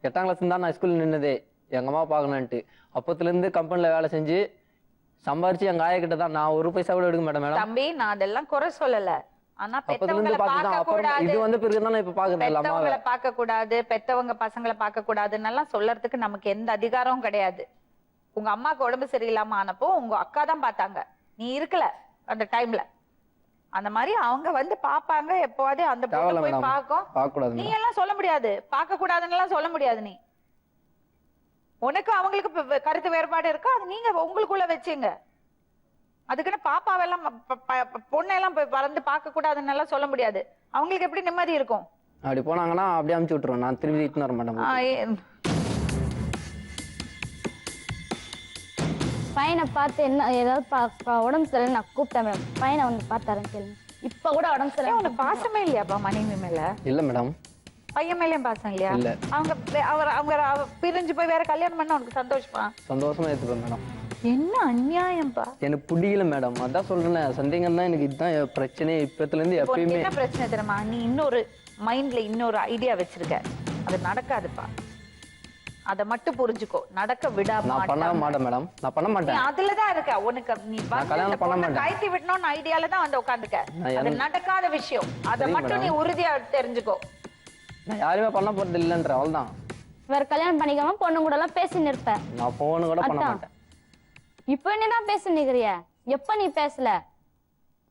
8ஆம் கிளாஸ்ல தான் நான் ஸ்கூல்ல நின்னதே, எங்க அம்மா பாக்கணும்ட்டு. அப்பத்துல இருந்து கம்பெனில வேலை செஞ்சு சம்பாரிச்சு எங்க ஆயா கிட்ட தான் நான் ஒரு பைசா கூட எடுக்க மாட்டேன் மேடம். தம்பி நான் அதெல்லாம் குறை சொல்லல. ஆனா அப்பத்துல பெத்தவங்களை இருந்து பாத்துதான் பார்க்க அப்புறம் கூடாது, இது வந்து பிறகு தான் நான் இப்ப பாக்குறேன் இல்ல அம்மாவை. பெத்தவங்களை பார்க்க கூடாது, பெத்தவங்க பசங்களை பார்க்க கூடாதுன்னு எல்லாம் சொல்லறதுக்கு நமக்கு எந்த அதிகாரமும் கிடையாது. உங்க அம்மாக்கு உடம்பு சரியில்லாம ஆனப்போ உங்க அக்கா தான் பார்த்தாங்க, நீ இருக்கல அந்த டைம்ல. அந்த மாதிரி அவங்க வந்து பாப்பாங்க எப்பவாது, அந்த பொண்ணு தேவையில்ல போய் மேடம், பார்க்கும். பார்க்க கூடாது நீ மேடம். எல்லாம் சொல்ல முடியாது, பார்க்க கூடாதுன்னு எல்லாம் சொல்ல முடியாது. நீ உனக்கு அவங்களுக்கு கருத்து வேறுபாடு இருக்கா, அது நீங்க உங்களுக்குள்ள வச்சுங்க. அதுக்குன்னு பாப்பாவெல்லாம் பொண்ணெல்லாம் போய் பறந்து பார்க்க கூடாதுன்னு எல்லாம் சொல்ல முடியாது. அவங்களுக்கு எப்படி நிம்மதி இருக்கும்? அப்படி போனாங்கன்னா அப்படியே அமுச்சு விட்டுருவேன், நான் திரும்பி இட்டுன்னு வர மாட்டேன். பையனை பார்த்து என்ன ஏதாவது உடம்பு சரியில்லை நான் கூப்பிட்டேன் மேடம். பையனை வந்து பார்த்தாருன்னு கேளுங்க. இப்ப கூட உடம்பு ஏன் சரியில்லை. உனக்கு பாசமே இல்லையாப்பா மனைவி மேல? இல்ல மேடம், பையன் மேலயும் பாசம் இல்லையா? இல்ல. அவங்க பிரிஞ்சு போய் வேற கல்யாணம் பண்ண உனக்கு சந்தோஷமா? சந்தோஷமா ஏத்துப்பேன் மேடம். என்ன அநியாயம்பா. எனக்கு பிடிக்கல மேடம், அதான் சொல்றேன். சந்தேகம் தான் எனக்கு, இதுதான் பிரச்சனை இப்பத்துல இருந்து இப்போ உனக்கு எப்பயுமே. என்ன பிரச்சனை தெரியுமா? நீ இன்னொரு மைண்ட்ல இன்னொரு ஐடியா வச்சிருக்க, அது நடக்காதுப்பா. அத மட்டும் புரிஞ்சுக்கோ, நடக்க விடாம நான் பண்ண மாட்டேன் மேடம், நான் பண்ண நீ மாட்டேன். அதுலதான் இருக்க. உனக்கு நீ நான் கல்யாணம் பண்ண மாட்டேன். கைத்தி விடணும்னு ஐடியால தான் வந்து உட்காந்துக்க. நான் அது நடக்காத விஷயம். அத சரி மட்டும் நீ மேடம். உறுதியா தெரிஞ்சுக்கோ. நான் யாருமே பண்ண போறது இல்லைன்ற அவ்வளவுதான். வேற கல்யாணம் பண்ணிக்காம பொண்ணு கூட எல்லாம் பேசி நிற்பேன். நான் போன கூட பண்ண அதான். மாட்டேன். இப்ப என்னதான் பேசி நிக்கிறிய? எப்ப நீ பேசல?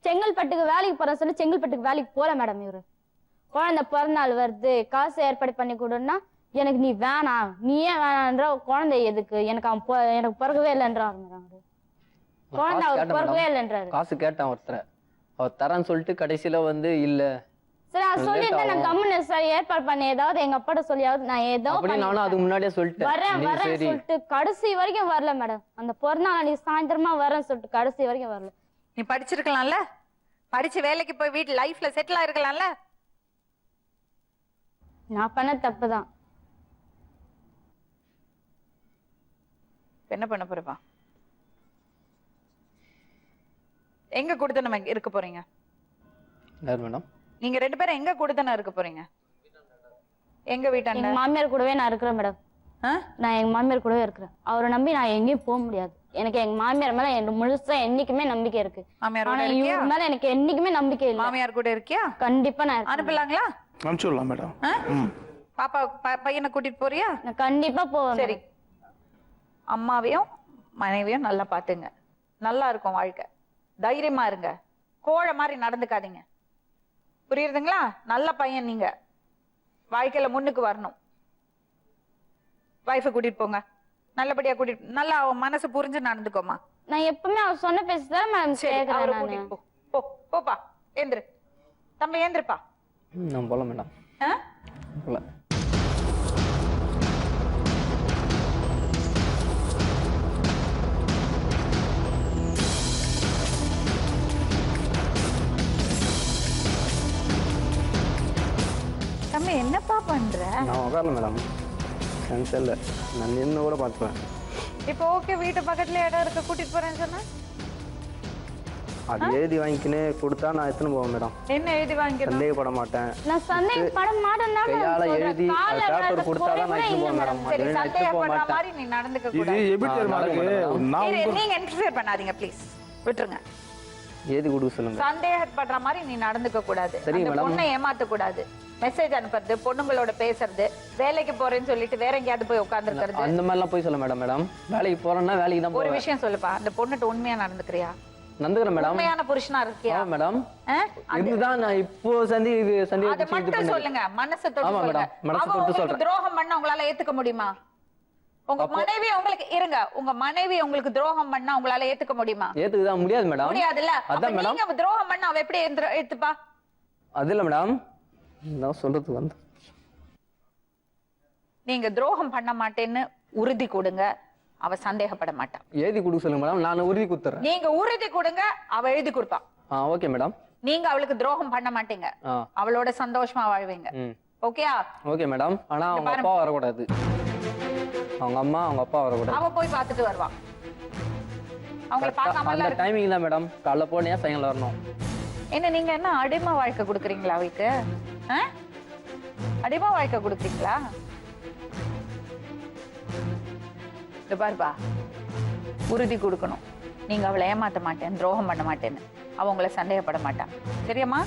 செங்கல்பட்டுக்கு வேலைக்கு போற சொல்லி செங்கல்பட்டுக்கு வேலைக்கு போல மேடம். இவரு குழந்தை பிறநாள் வருது, காசு ஏற்பாடு பண்ணி கொடுன்னா எனக்கு நீ வேணாம், நீ ஏன் வேணான்ற, குழந்தை எதுக்கு, எனக்கு அவன் எனக்கு பிறகவே இல்லைன்றாரு மேடம். குழந்தை காசு அவருக்கு கேட்டேன் பிறகவே மேடம். இல்லைன்றாரு. காசு கேட்டேன் ஒருத்தரை, அவர் தரேன்னு சொல்லிட்டு கடைசியில வந்து இல்ல. சரி அது சொல்லிட்டு நான் கம்முன்னு சரி ஏற்பாடு பண்ணி ஏதாவது எங்க அப்பாட்ட சொல்லியாவது நான் ஏதோ அப்படி நானும் அதுக்கு முன்னாடியே சொல்லிட்டேன். வரேன் நீ வரேன் சரி சொல்லிட்டு கடைசி வரைக்கும் வரல மேடம். அந்த பிறநாள் அன்னைக்கு சாயந்தரமா வரேன்னு சொல்லிட்டு கடைசி வரைக்கும் வரல. நீ படிச்சிருக்கலாம்ல, படிச்சு வேலைக்கு போய் வீட்டு லைஃப்ல செட்டில் ஆயிருக்கலாம்ல. நான் பண்ண தப்புதான். என்ன பண்ண போறப்பா? எங்க கொடுத்தன இருக்க போறீங்க? யார் மேடம்? நீங்க 2 பேரும் எங்க கொடுத்தன இருக்க போறீங்க? எங்க வீட்டாண்ட? எங்க மாமியார் கூடவே நான் இருக்கிறேன் மேடம். நான் எங்க மாமியார் கூடவே இருக்கிறேன். அவரை நம்பி நான் எங்கேயும் போக முடியாது. எனக்கு எங்க மாமியார் மேல எனக்கு முழுசா என்னைக்குமே நம்பிக்கை இருக்கு. மாமியாரோட ஆனா இருக்கியா? இவர் மேல எனக்கு என்னைக்குமே நம்பிக்கை இல்ல. மாமியார் கூட இருக்கியா? கண்டிப்பா நான் இருப்பேன். அனுப்பலாங்களா? அனுப்பிச்சுடலாம் மேடம். பாப்பா பையனை கூட்டிட்டு போறியா? நான் கண்டிப்பா போவேன். சரி, அம்மாவையும் மனைவியும் நல்லா பாத்துங்க. நல்லா இருக்கும் வாழ்க்கை. தைரியமா இருங்க, கோழை மாதிரி நடந்துக்காதீங்க. புரியுதுங்களா? நல்ல பையன் நீங்க, வாழ்க்கையில முன்னுக்கு வரணும். வைஃபை கூட்டிட்டு போங்க, நல்லபடியா கூட்டிட்டு, நல்லா அவன் மனசு புரிஞ்சு நடந்துக்கோமா. நான் எப்பவுமே அவர் சொன்ன பேசுதான் மேம் சரி, அவரை கேக்குறேன் நானு. கூட்டிட்டு போ. போ போப்பா, ஏந்திரு தம்பி, ஏந்திருப்பா. நான் போல மேடம், போல. தம்பி என்னப்பா பண்ற? நான் உட்காரல மேடம், டென்ஷன் இல்லை, நான் நின்று கூட பார்த்துப்பேன். இப்போ ஓகே, வீட்டு பக்கத்துல இடம் இருக்க, கூட்டிட்டு போறேன்னு சொன்னா அது எழுதி வாங்கிக்கினே கொடுத்தா நான் எடுத்துன்னு போவேன் மேடம். என்ன எழுதி வாங்கிக்கணும்? சந்தேகப்பட மாட்டேன். நான் சந்தேகப்பட மாட்டேன் தான் கையால மேம் எழுதி சொல்றேன். அது காலைல பேப்பர் அந்த கொடுத்தா தான் நான் பொறுமை எடுத்துன்னு இல்ல போவேன் மேடம். மேடம். சரி, அதுவே நான் எடுத்துன்னு போக சந்தேகப்படுற மாட்டேன். மாதிரி நீ நடந்துக்க இது கூடாது. எப்படி தெரியுமா இருக்கு? நான் நீங்க இன்டர்ஃபியர் பண்ணாதீங்க ப்ளீஸ், விட்டுருங்க. எழுதி கொடுக்க சொல்லுங்க. சந்தேகப்படுற மாதிரி நீ நடந்துக்க கூடாது. சரி அந்த மேடம். பொண்ணை ஏமாத்த கூடாது. மெசேஜ் அனுப்புறது, பொண்ணுங்களோட பேசுறது, வேலைக்கு போறேன்னு சொல்லிட்டு வேற எங்கேயாவது போய் உட்கார்ந்துருக்கிறது. அந்த மாதிரிலாம் போய் சொல்ல மேடம். வேலைக்கு போறேன்னா வேலைக்கு தான் ஒரு போவேன். விஷயம் சொல்லுப்பா, அந்த பொண்ணுட்டு உண்மையா நடந்துக்கிறியா? நந்துக்கிறேன் மேடம். உண்மையான புருஷனா இருக்கியா? மேடம் ஆ? இதுதான் நான் இப்போ அதை சந்தேகம் மட்டும் சொல்லுங்க, மனசை தொட்டு ஆமா சொல்லுங்க. மேடம், மனசை அவ தொட்டு உங்களுக்கு சொல்றேன். துரோகம் பண்ண உங்களால ஏத்துக்க முடியுமா? உங்க மனைவி உங்களுக்கு இருங்க, உங்க மனைவி உங்களுக்கு துரோகம் பண்ணா உங்களால ஏத்துக்க முடியுமா? ஏத்துக்குதான் முடியாது மேடம். முடியாதுல்ல. அதான் மேடம். நீங்க துரோகம் பண்ணா அவ எப்படி ஏத்துப்பா? அது இல்ல மேடம், நான் சொல்றது வந்து நீங்க துரோகம் பண்ண மாட்டேன்னு உறுதி கொடுங்க, அவ சந்தேகப்பட மாட்டா. எழுதி கொடுக்க சொல்லுங்க மேடம், நான் உறுதி கொடுத்துறேன். நீங்க உறுதி கொடுங்க, அவ எழுதி கொடுப்பா. Okay madam. நீங்க அவளுக்கு துரோகம் பண்ண மாட்டீங்க, அவளோட சந்தோஷமா வாழ்வீங்க. ஓகேயா? Okay madam. ஆனா அவங்க அப்பா வரக்கூடாது, அவங்க அம்மா அவங்க அப்பா வரக்கூடாது. அவ போய் பார்த்துட்டு வருவா. அவங்கள பார்க்காம அந்த டைமிங் தான் மேடம், காலைல போனியா சாயங்காலம் வரணும். என்ன நீங்க என்ன அடிமை வாழ்க்கை கொடுக்குறீங்களா அவளுக்கு? அடிமை வாழ்க்கை கொடுக்குறீங்களா? இது பாருப்பா, உறுதி கொடுக்கணும். நீங்க அவளை ஏமாத்த மாட்டேன், துரோகம் பண்ண மாட்டேன்னு. அவ உங்களை சந்தேகப்பட மாட்டான். சரியாம்மா?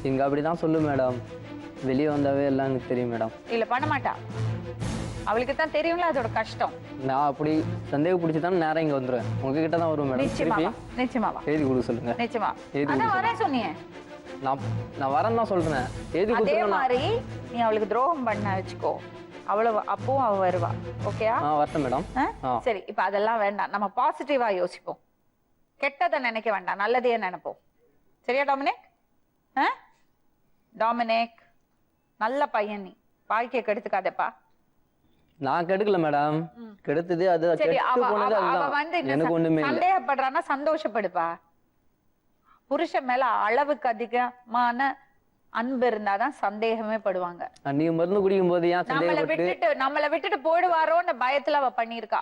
இங்க அப்படிதான் சொல்லு மேடம், வெளியே வந்தாவே எல்லாம் எனக்கு தெரியும் மேடம். இல்ல பண்ண மாட்டா, அவளுக்கு தான் தெரியும்ல அதோட கஷ்டம். நான் அப்படி சந்தேகம் பிடிச்சதான் நேரம் இங்க வந்துருவேன், உங்ககிட்ட தான் வருவேன் மேடம். நிச்சயமாவா? நிச்சயமாவா? எழுதி கொடுக்க சொல்லுங்க. நிச்சயமா. எழுதி அதான் வரேன் சொன்னீங்க. நான் வரேன் தான் சொல்றேன். எழுதி அதே கொடுத்துருங்க. மாதிரி நீ அவளுக்கு துரோகம் பண்ண வச்சுக்கோ, அவ்வளவு அப்பவும் அவ வருவா. ஓகேயா? வரட்டும் மேடம். சரி, இப்ப அதெல்லாம் வேண்டாம், நம்ம பாசிட்டிவா யோசிப்போம். கெட்டதை நினைக்க வேண்டாம், நல்லதையே நினைப்போம். சரியா டாமினிக்? டாமினிக் நல்ல பையன், நீ வாழ்க்கையை கெடுத்துக்காதப்பா. நான் கெடுக்கல மேடம், கெடுத்தது அது. சரி, அவ வந்து எனக்கு ஒண்ணுமே இல்ல. சந்தேகப்படுறான்னா சந்தோஷப்படுப்பா. புருஷன் மேல அளவுக்கு அதிகமான அன்பு இருந்தாதான் சந்தேகமே படுவாங்க. நீங்க மருந்து குடிக்கும் போது ஏன் சந்தேகப்பட்டு நம்மள விட்டுட்டு போயிடுவாரோன்னு பயத்துல அவ பண்ணிருக்கா.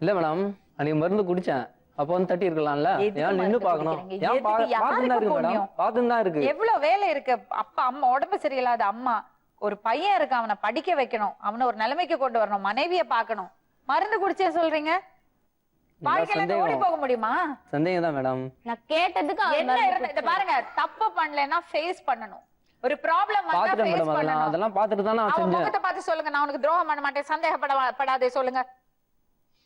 இல்ல மேடம், நீங்க மருந்து குடிச்சேன், அப்ப வந்து தட்டி இருக்கலாம்ல. ஏன் நின்னு பாக்கணும்? ஏன் பாத்துதான் இருக்கு மேடம், பாத்துதான் இருக்கு. எவ்வளவு வேலை இருக்கு. அப்பா அம்மா உடம்பு சரியில்லாத அம்மா, ஒரு பையன் இருக்கு, அவனை படிக்க வைக்கணும், அவனை ஒரு நிலைமைக்கு கொண்டு வரணும், மனைவிய பாக்கணும். மருந்து குடிச்சே சொல்றீங்க, வாழ்க்கையில ஓடி போக முடியுமா? சந்தேகம் தான் மேடம். நான் கேட்டதுக்கு என்ன இத பாருங்க, தப்பு பண்ணலன்னா ஃபேஸ் பண்ணணும். ஒரு ப்ராப்ளம் வந்தா ஃபேஸ் பண்ணணும். அதெல்லாம் பார்த்துட்டு தான் நான் செஞ்சேன். முகத்தை பார்த்து சொல்லுங்க, நான் உனக்கு துரோகம் பண்ண மாட்டேன், சந்தேகப்படாதே சொல்லுங்க.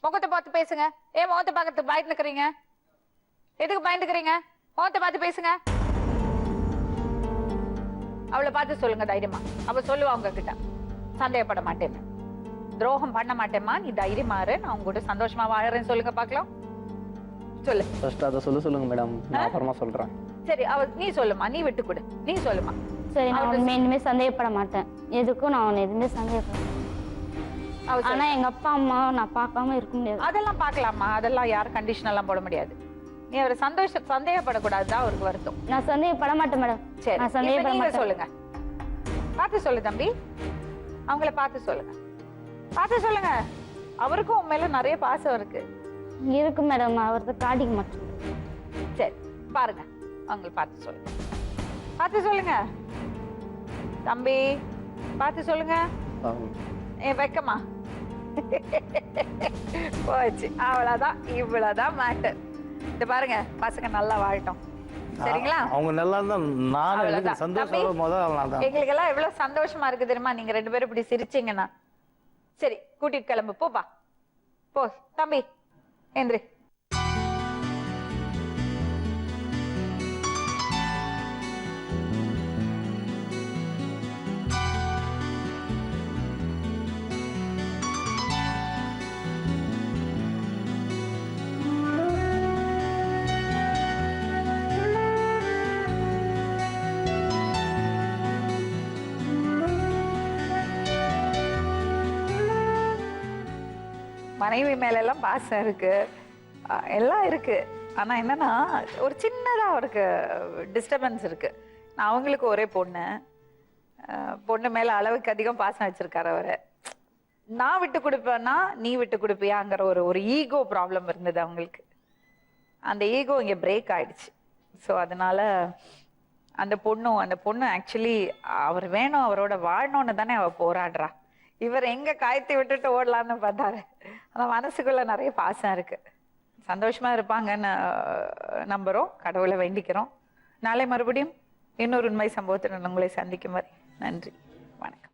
முகத்தை பார்த்து பேசுங்க. ஏன் முகத்தை பார்க்கறதுக்கு பயந்துக்கிறீங்க? எதுக்கு பயந்துக்கிறீங்க? முகத்தை பார்த்து பேசுங்க. அவளை பார்த்து சொல்லுங்க தைரியமா. அவ சொல்லுவா உங்ககிட்ட, சந்தேகப்பட மாட்டேன்னு, துரோகம் பண்ண மாட்டேம்மா, நீ தைரியமா இரு, நான் உங்க கூட சந்தோஷமா வாழறேன்னு சொல்லுங்க பாக்கலாம். சொல்லு. ஃபர்ஸ்ட் அத சொல்லுங்க மேடம், நான் அப்புறமா சொல்றேன். சரி, நீ சொல்லுமா, நீ விட்டு கொடு, நீ சொல்லுமா. சரி, நான் இனிமே சந்தேகப்பட மாட்டேன், எதுக்கும் நான் எதுவுமே சந்தேகப்பட மாட்டேன். ஆனா எங்க அப்பா அம்மா நான் பார்க்காம இருக்க முடியாது. அதெல்லாம் பார்க்கலாமா, அதெல்லாம் யாரும் கண்டிஷன் எல்லாம் போட முடியாது. நீ அவரை சந்தேகப்படக்கூடாதுதான் அவருக்கு வருத்தம். நான் சந்தேகப்பட மாட்டேன் மேடம். சரி, நான் சந்தேகப்பட மாட்டேன். சொல்லுங்க, பார்த்து சொல்லு தம்பி, அவங்கள பார்த்து சொல்லுங்க, பார்த்து சொல்லுங்க. அவருக்கும் உன் மேல நிறைய பாசம் இருக்கு. இருக்கு மேடம், அவர்தான் காட்டிக்க மாட்டேன். சரி, பாருங்க, அவங்கள பார்த்து சொல்லுங்க, பார்த்து சொல்லுங்க தம்பி, பார்த்து சொல்லுங்க. வெக்கமா போச்சு, அவ்வளவுதான், இவ்வளவுதான் மேட்டர். இது பாருங்க, பசங்க நல்லா வாழட்டும். சரிங்களா? அவங்க நல்லா இருந்தா நானும் சந்தோஷம். முதல்ல எங்களுக்கு எல்லாம் எவ்வளவு சந்தோஷமா இருக்கு தெரியுமா, நீங்க ரெண்டு பேரும் இப்படி சிரிச்சீங்கன்னா. சரி, கூட்டிட்டு கிளம்பு, போப்பா போ தம்பி, எந்திரி. மனைவி மேல எல்லாம் பாசம் இருக்கு, எல்லாம் இருக்கு. ஆனா என்னன்னா, ஒரு சின்னதா அவருக்கு டிஸ்டர்பன்ஸ் இருக்கு. நான் அவங்களுக்கு ஒரே பொண்ணு மேல அளவுக்கு அதிகம் பாசம் வச்சிருக்காரு அவரு. நான் விட்டு கொடுப்பேன்னா நீ விட்டு கொடுப்பியாங்கிற ஒரு ஈகோ ப்ராப்ளம் இருந்தது அவங்களுக்கு. அந்த ஈகோ இங்க பிரேக் ஆயிடுச்சு. ஸோ அதனால அந்த பொண்ணு ஆக்சுவலி அவர் வேணும், அவரோட வாழணும்னு தானே அவ போராடுறா. இவர் எங்க காயத்தை விட்டுட்டு ஓடலான்னு பார்த்தாரு. ஆனா மனசுக்குள்ள நிறைய பாசம் இருக்கு. சந்தோஷமா இருப்பாங்கன்னு நம்புறோம், கடவுளை வேண்டிக்கிறோம். நாளை மறுபடியும் இன்னொரு உண்மை சம்பவத்துடன் உங்களை சந்திக்கும் வரை நன்றி, வணக்கம்.